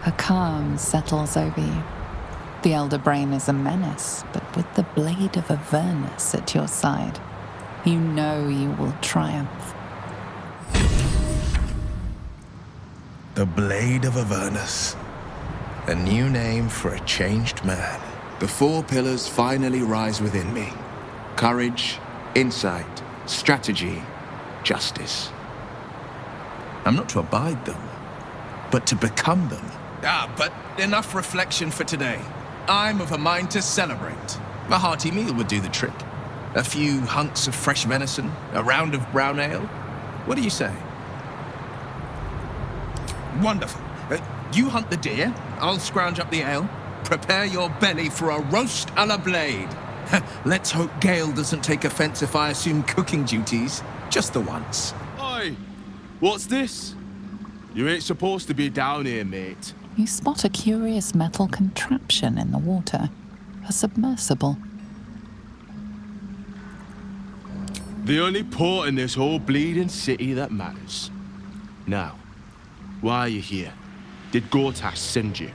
A calm settles over you. The Elder Brain is a menace, but with the Blade of Avernus at your side, you know you will triumph. The Blade of Avernus. A new name for a changed man. The 4 pillars finally rise within me. Courage, insight, strategy, justice. I'm not to abide them, but to become them. But enough reflection for today. I'm of a mind to celebrate. A hearty meal would do the trick. A few hunks of fresh venison, a round of brown ale. What do you say? Wonderful. You hunt the deer, I'll scrounge up the ale. Prepare your belly for a roast a la Blade. Let's hope Gale doesn't take offense if I assume cooking duties, just the once. Oi! What's this? You ain't supposed to be down here, mate. You spot a curious metal contraption in the water. A submersible. The only port in this whole bleeding city that matters. Now, why are you here? Did Gortash send you?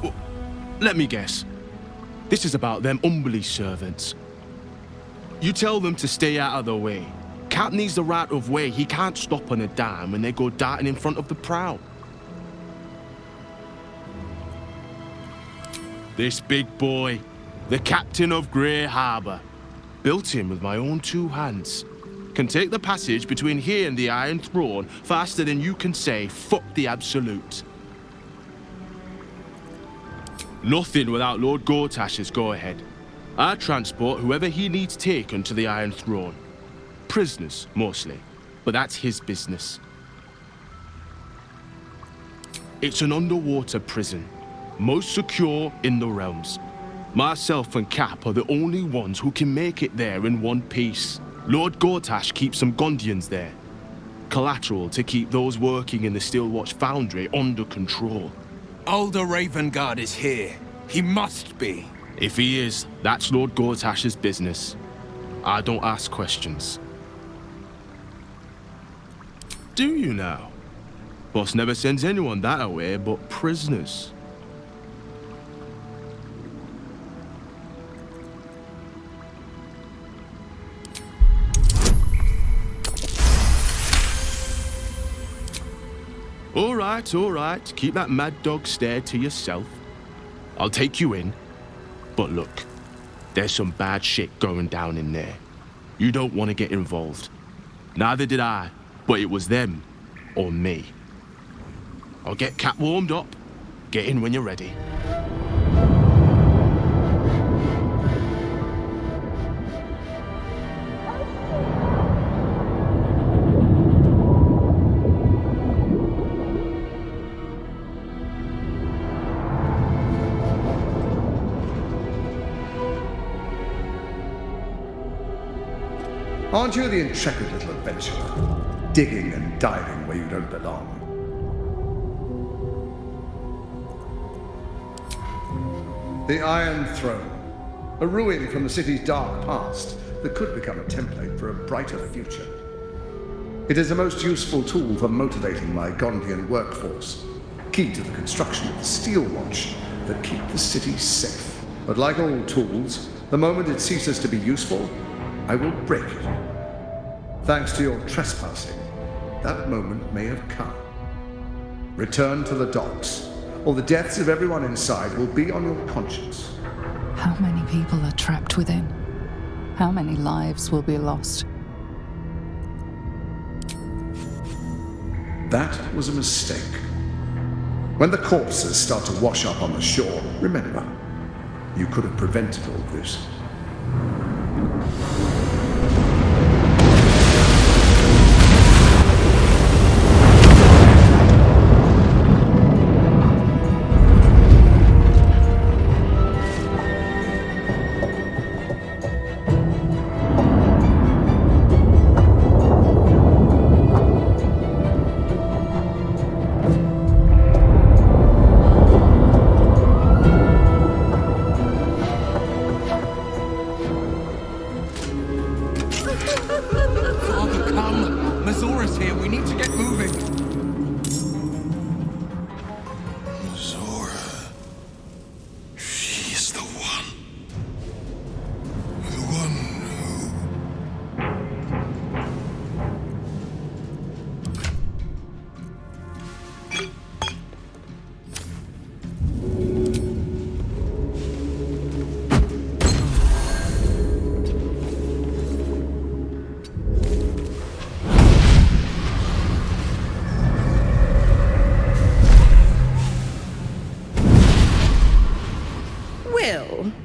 Well, let me guess. This is about them Umberly servants. You tell them to stay out of the way. Cap needs the right of way. He can't stop on a dime when they go darting in front of the prow. This big boy, the captain of Grey Harbour, built him with my own 2 hands. Can take the passage between here and the Iron Throne faster than you can say, fuck the Absolute. Nothing without Lord Gortash's go-ahead. I transport whoever he needs taken to the Iron Throne. Prisoners, mostly, but that's his business. It's an underwater prison, most secure in the realms. Myself and Cap are the only ones who can make it there in one piece. Lord Gortash keeps some Gondians there. Collateral to keep those working in the Steelwatch Foundry under control. Older Ravengard is here. He must be. If he is, that's Lord Gortash's business. I don't ask questions. Do you now? Boss never sends anyone that away but prisoners. All right. Keep that mad dog stare to yourself. I'll take you in. But look, there's some bad shit going down in there. You don't want to get involved. Neither did I, but it was them or me. I'll get Cap warmed up. Get in when you're ready. Aren't you the intrepid little adventurer, digging and diving where you don't belong? The Iron Throne, a ruin from the city's dark past that could become a template for a brighter future. It is a most useful tool for motivating my Gondian workforce, key to the construction of the Steel Watch that keep the city safe. But like all tools, the moment it ceases to be useful, I will break it. Thanks to your trespassing, that moment may have come. Return to the docks, or the deaths of everyone inside will be on your conscience. How many people are trapped within? How many lives will be lost? That was a mistake. When the corpses start to wash up on the shore, remember, you could have prevented all this.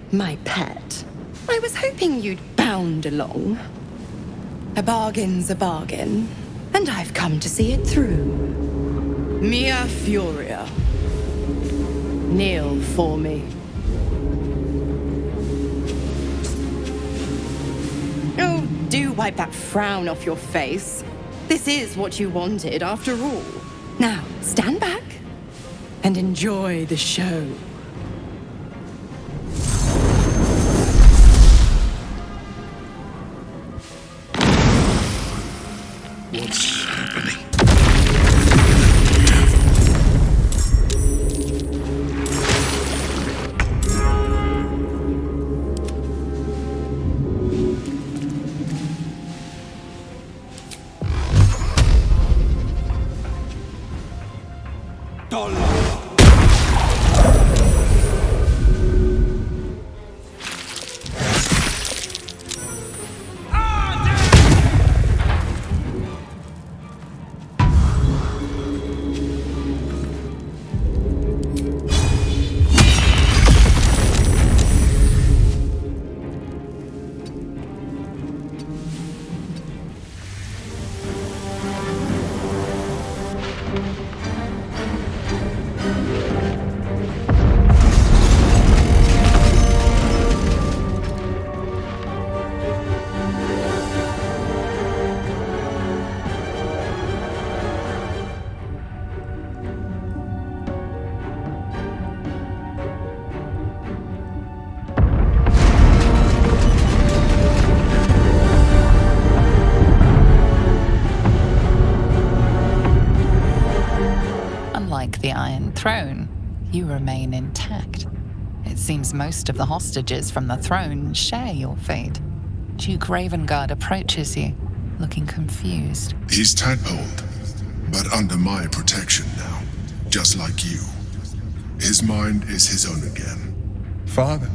My pet, I was hoping you'd bound along. A bargain's a bargain, and I've come to see it through. Mia Furia. Kneel for me. Oh, do wipe that frown off your face. This is what you wanted, after all. Now, stand back and enjoy the show. What's happening? Unlike the Iron Throne, you remain intact. It seems most of the hostages from the throne share your fate. Duke Ravengard approaches you, looking confused. He's tadpoled, but under my protection now, just like you. His mind is his own again. Father?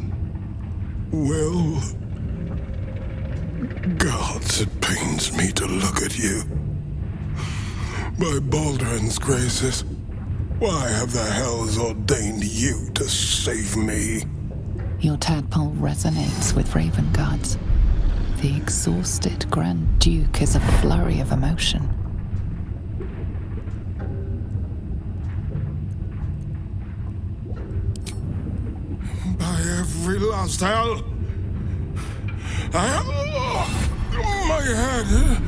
Wyll. Gods, it pains me to look at you. By Baldur's graces, why have the hells ordained you to save me? Your tadpole resonates with Ravengard's. The exhausted Grand Duke is a flurry of emotion. By every last hell, my head.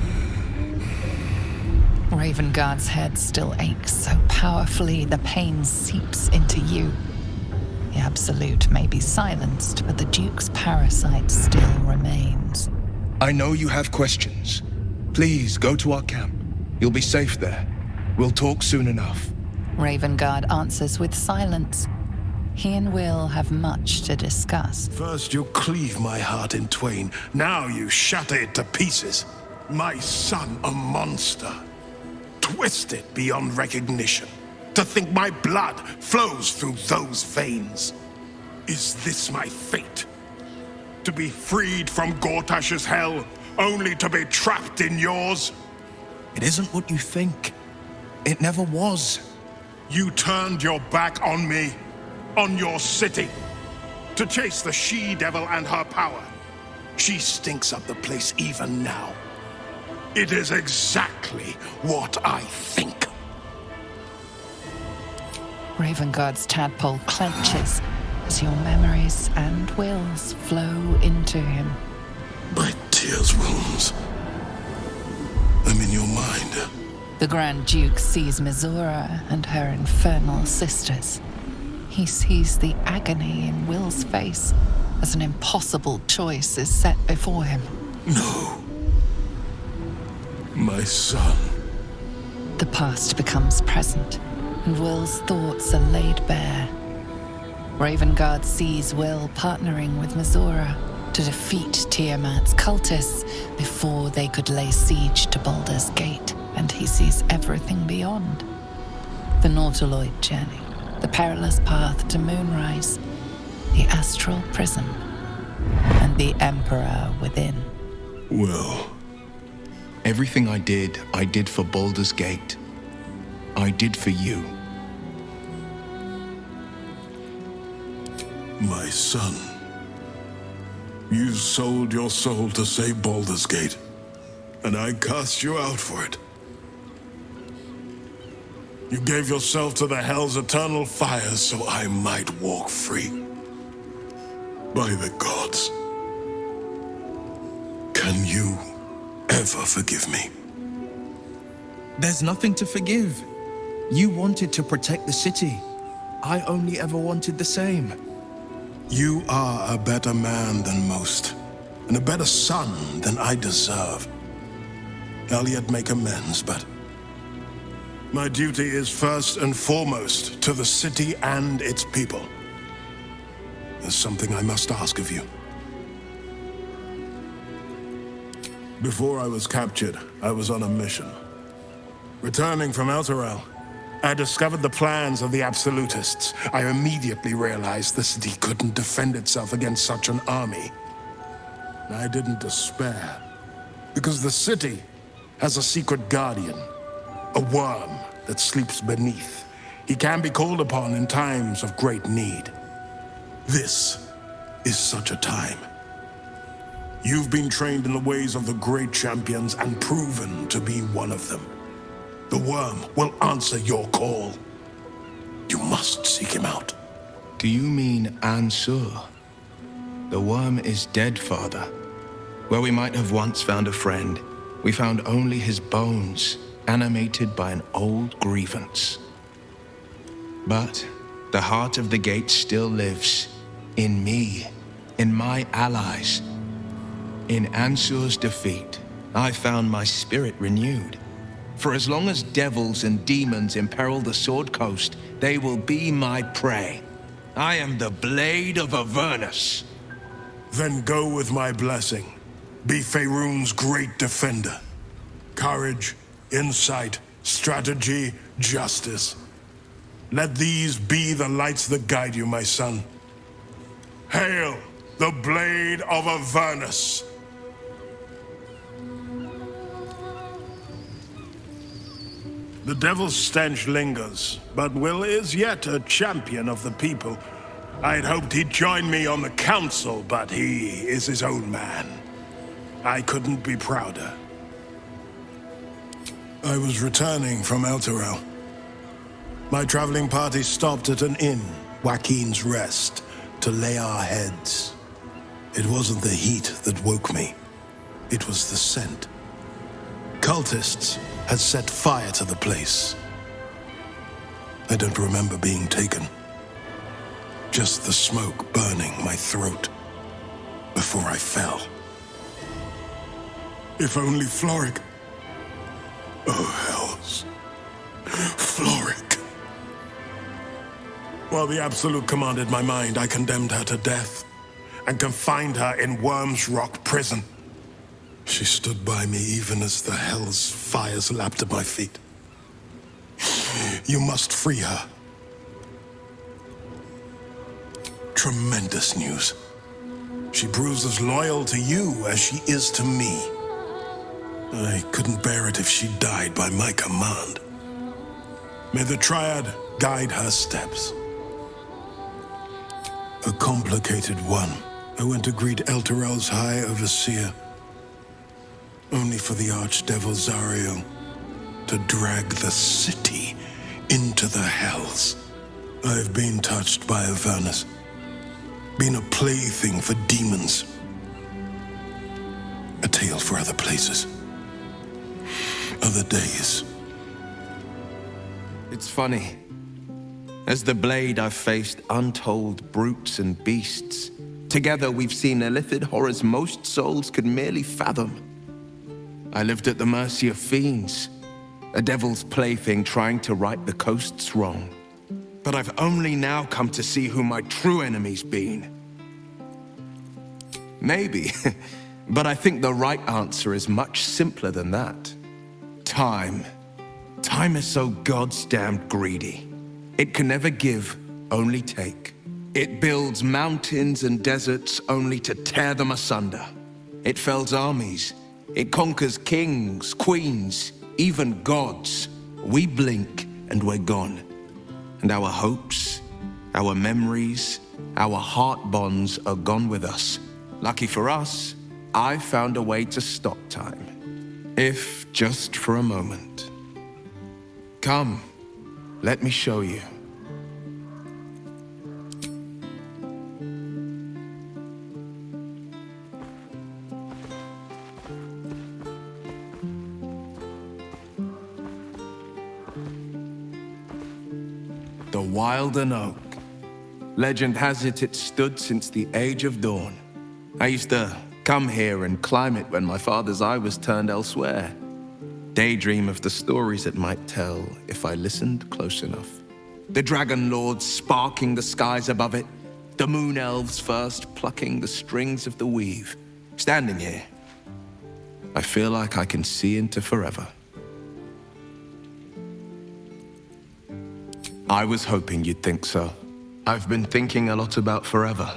Ravengard's head still aches so powerfully the pain seeps into you. The Absolute may be silenced, but the Duke's parasite still remains. I know you have questions. Please, go to our camp. You'll be safe there. We'll talk soon enough. Ravengard answers with silence. He and Wyll have much to discuss. First you cleave my heart in twain, now you shatter it to pieces. My son a monster. Twisted beyond recognition. To think my blood flows through those veins. Is this my fate? To be freed from Gortash's hell, only to be trapped in yours? It isn't what you think. It never was. You turned your back on me, on your city, to chase the she-devil and her power. She stinks up the place even now. It is exactly what I think. Ravengard's tadpole clenches as your memories and wills flow into him. My tears wounds. I'm in your mind. The Grand Duke sees Mizora and her infernal sisters. He sees the agony in Wyll's face as an impossible choice is set before him. No. My son. The past becomes present, and Wyll's thoughts are laid bare. Ravengard sees Wyll partnering with Mizora to defeat Tiamat's cultists before they could lay siege to Baldur's Gate, and he sees everything beyond. The Nautiloid journey, the perilous path to Moonrise, the astral prison, and the Emperor within. Wyll. Everything I did for Baldur's Gate. I did for you. My son. You sold your soul to save Baldur's Gate, and I cast you out for it. You gave yourself to the Hell's eternal fires so I might walk free. By the gods. Can you ever forgive me? There's nothing to forgive. You wanted to protect the city. I only ever wanted the same. You are a better man than most, and a better son than I deserve. I'll yet make amends, but my duty is first and foremost to the city and its people. There's something I must ask of you. Before I was captured, I was on a mission. Returning from Elturel, I discovered the plans of the Absolutists. I immediately realized the city couldn't defend itself against such an army. I didn't despair, because the city has a secret guardian, a Wyrm that sleeps beneath. He can be called upon in times of great need. This is such a time. You've been trained in the ways of the great champions and proven to be one of them. The Wyrm will answer your call. You must seek him out. Do you mean Ansur? The Wyrm is dead, Father. Where we might have once found a friend, we found only his bones, animated by an old grievance. But the heart of the gate still lives, in me, in my allies. In Ansur's defeat, I found my spirit renewed. For as long as devils and demons imperil the Sword Coast, they will be my prey. I am the Blade of Avernus. Then go with my blessing. Be Faerun's great defender. Courage, insight, strategy, justice. Let these be the lights that guide you, my son. Hail, the Blade of Avernus! The devil's stench lingers, but Wyll is yet a champion of the people. I'd hoped he'd join me on the council, but he is his own man. I couldn't be prouder. I was returning from Elturel. My traveling party stopped at an inn, Joaquin's Rest, to lay our heads. It wasn't the heat that woke me. It was the scent. Cultists had set fire to the place. I don't remember being taken. Just the smoke burning my throat before I fell. If only Florrick... Oh, hells. Florrick. While the Absolute commanded my mind, I condemned her to death and confined her in Wyrm's Rock prison. She stood by me even as the hell's fires lapped at my feet. You must free her. Tremendous news. She proves as loyal to you as she is to me. I couldn't bear it if she died by my command. May the Dryad guide her steps. A complicated one. I went to greet Elturel's High Overseer, only for the Archdevil Zariel to drag the city into the hells. I've been touched by Avernus, been a plaything for demons. A tale for other places, other days. It's funny. As the Blade, I've faced untold brutes and beasts. Together, we've seen illithid horrors most souls could merely fathom. I lived at the mercy of fiends, a devil's plaything trying to right the coast's wrong. But I've only now come to see who my true enemy's been. Maybe, but I think the right answer is much simpler than that. Time. Time is so goddamned greedy. It can never give, only take. It builds mountains and deserts only to tear them asunder. It fells armies. It conquers kings, queens, even gods. We blink and we're gone. And our hopes, our memories, our heart bonds are gone with us. Lucky for us, I found a way to stop time. If just for a moment. Come, let me show you. the Wilden Oak. Legend has it it's stood since the Age of Dawn. I used to come here and climb it when my father's eye was turned elsewhere. Daydream of the stories it might tell if I listened close enough. The dragon lords sparking the skies above it, the moon elves first plucking the strings of the weave. Standing here, I feel like I can see into forever. I was hoping you'd think so. I've been thinking a lot about forever.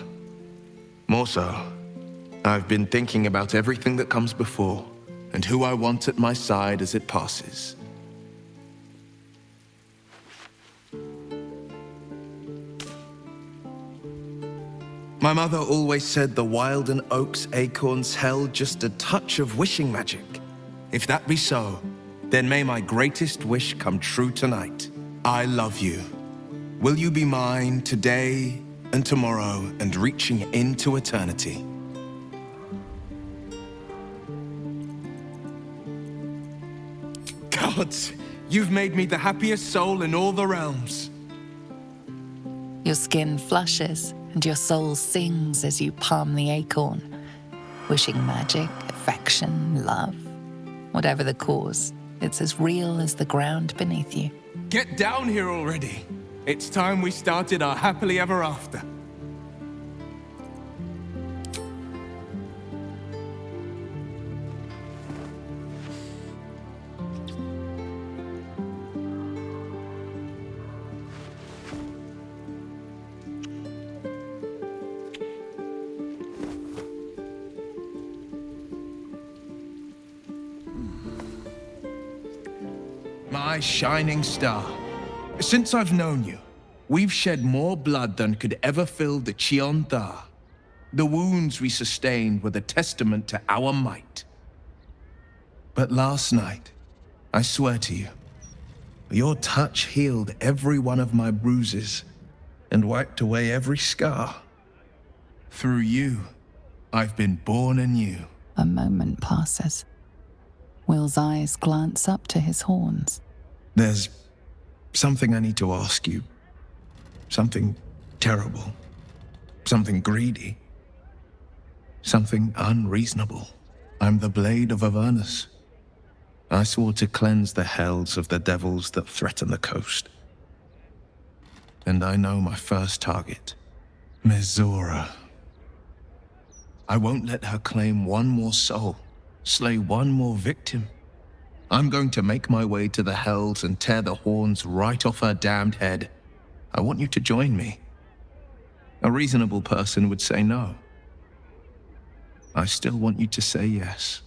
More so, I've been thinking about everything that comes before, and who I want at my side as it passes. My mother always said the Wilden Oak's acorns held just a touch of wishing magic. If that be so, then may my greatest wish come true tonight. I love you. Will you be mine today and tomorrow and reaching into eternity? Gods, you've made me the happiest soul in all the realms. Your skin flushes and your soul sings as you palm the acorn, wishing magic, affection, love. Whatever the cause, it's as real as the ground beneath you. Get down here already. It's time we started our happily ever after. My shining star. Since I've known you, we've shed more blood than could ever fill the Chionthar. The wounds we sustained were the testament to our might. But last night, I swear to you, your touch healed every one of my bruises and wiped away every scar. Through you, I've been born anew. A moment passes. Wyll's eyes glance up to his horns. There's something I need to ask you. Something terrible. Something greedy. Something unreasonable. I'm the Blade of Avernus. I swore to cleanse the hells of the devils that threaten the coast. And I know my first target, Mizora. I won't let her claim one more soul, slay one more victim. I'm going to make my way to the hells and tear the horns right off her damned head. I want you to join me. A reasonable person would say no. I still want you to say yes.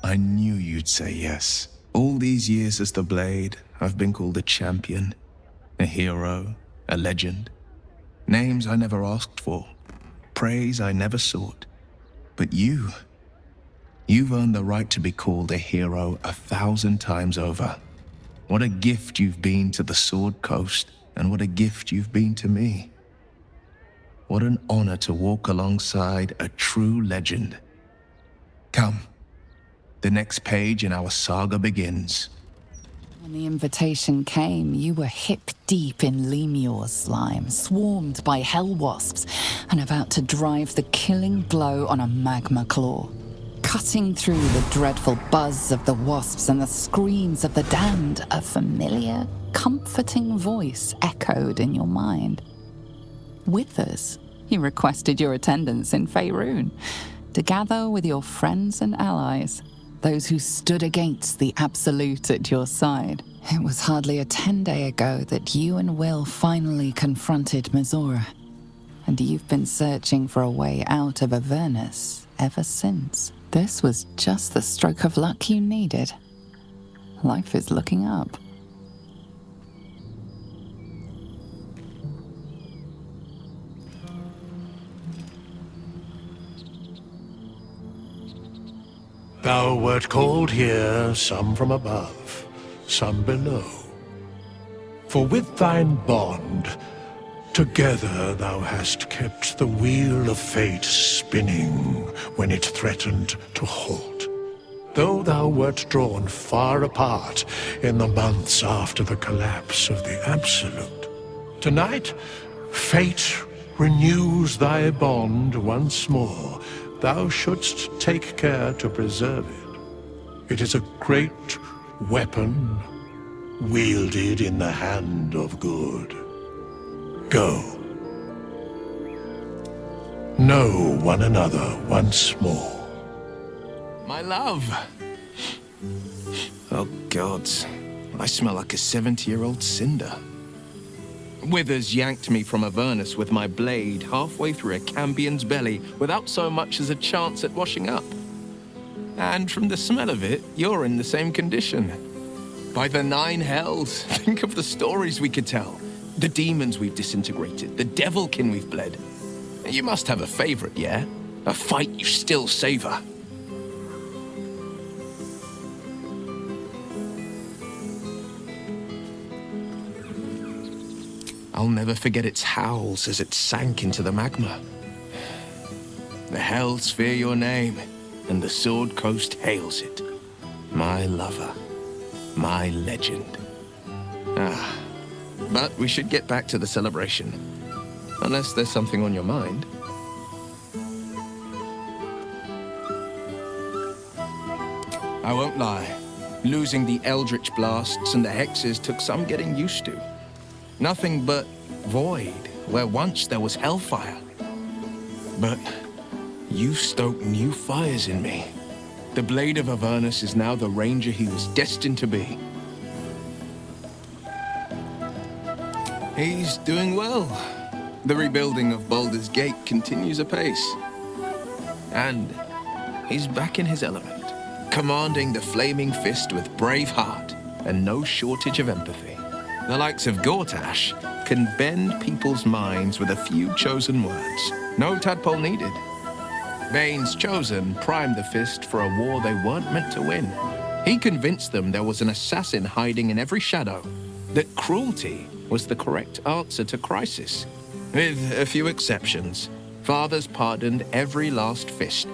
I knew you'd say yes. All these years as the Blade, I've been called a champion, a hero, a legend. Names I never asked for. Praise I never sought. But you've earned the right to be called a hero 1,000 times over. What a gift you've been to the Sword Coast, and what a gift you've been to me. What an honor to walk alongside a true legend. Come, the next page in our saga begins. When the invitation came, you were hip-deep in Lemur's slime, swarmed by hell wasps, and about to drive the killing blow on a magma claw. Cutting through the dreadful buzz of the wasps and the screams of the damned, a familiar, comforting voice echoed in your mind. Withers, you requested your attendance in Faerun, to gather with your friends and allies, those who stood against the Absolute at your side. It was hardly a 10-day ago that you and Wyll finally confronted Mizora, and you've been searching for a way out of Avernus ever since. This was just the stroke of luck you needed. Life is looking up. Thou wert called here, some from above, some below. For with thine bond, together thou hast kept the wheel of fate spinning when it threatened to halt. though thou wert drawn far apart in the months after the collapse of the Absolute. Tonight, fate renews thy bond once more. Thou shouldst take care to preserve it. It is a great weapon, wielded in the hand of good. Go. Know one another once more. My love! Oh, gods. I smell like a 70-year-old cinder. Withers yanked me from Avernus with my blade halfway through a Cambion's belly without so much as a chance at washing up. And from the smell of it, you're in the same condition. By the 9 hells, think of the stories we could tell. The demons we've disintegrated, the devilkin we've bled. You must have a favorite, yeah? A fight you still savor. I'll never forget its howls as it sank into the magma. The hells fear your name, and the Sword Coast hails it. My lover, my legend. But we should get back to the celebration. Unless there's something on your mind. I won't lie. Losing the Eldritch Blasts and the Hexes took some getting used to. Nothing but void, where once there was hellfire. But you stoked new fires in me. The Blade of Avernus is now the ranger he was destined to be. He's doing well. The rebuilding of Baldur's Gate continues apace. And he's back in his element, commanding the Flaming Fist with brave heart and no shortage of empathy. The likes of Gortash can bend people's minds with a few chosen words. No tadpole needed. Bane's Chosen primed the Fist for a war they weren't meant to win. He convinced them there was an assassin hiding in every shadow, that cruelty was the correct answer to crisis. With a few exceptions, fathers pardoned every last fist.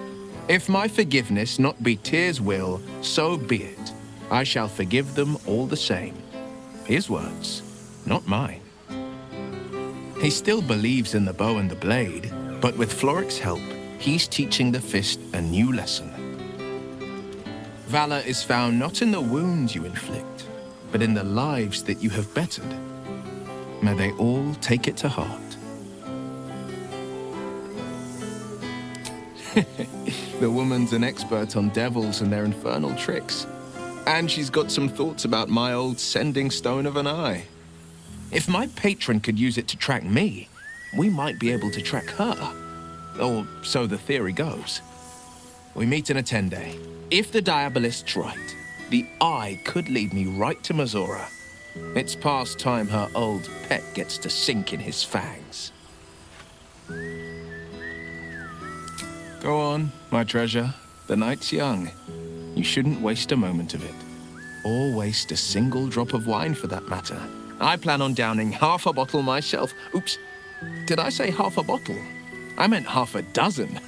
If my forgiveness not be Tyr's will, so be it. I shall forgive them all the same. His words, not mine. He still believes in the bow and the blade, but with Florrick's help, he's teaching the Fist a new lesson. Valor is found not in the wounds you inflict, but in the lives that you have bettered. May they all take it to heart. The woman's an expert on devils and their infernal tricks. And she's got some thoughts about my old sending stone of an eye. If my patron could use it to track me, we might be able to track her. Or so the theory goes. We meet in a 10-day. If the Diabolist's right, the eye could lead me right to Mizora. It's past time her old pet gets to sink in his fangs. Go on, my treasure. The night's young. You shouldn't waste a moment of it. Or waste a single drop of wine, for that matter. I plan on downing half a bottle myself. Oops, did I say half a bottle? I meant half a dozen.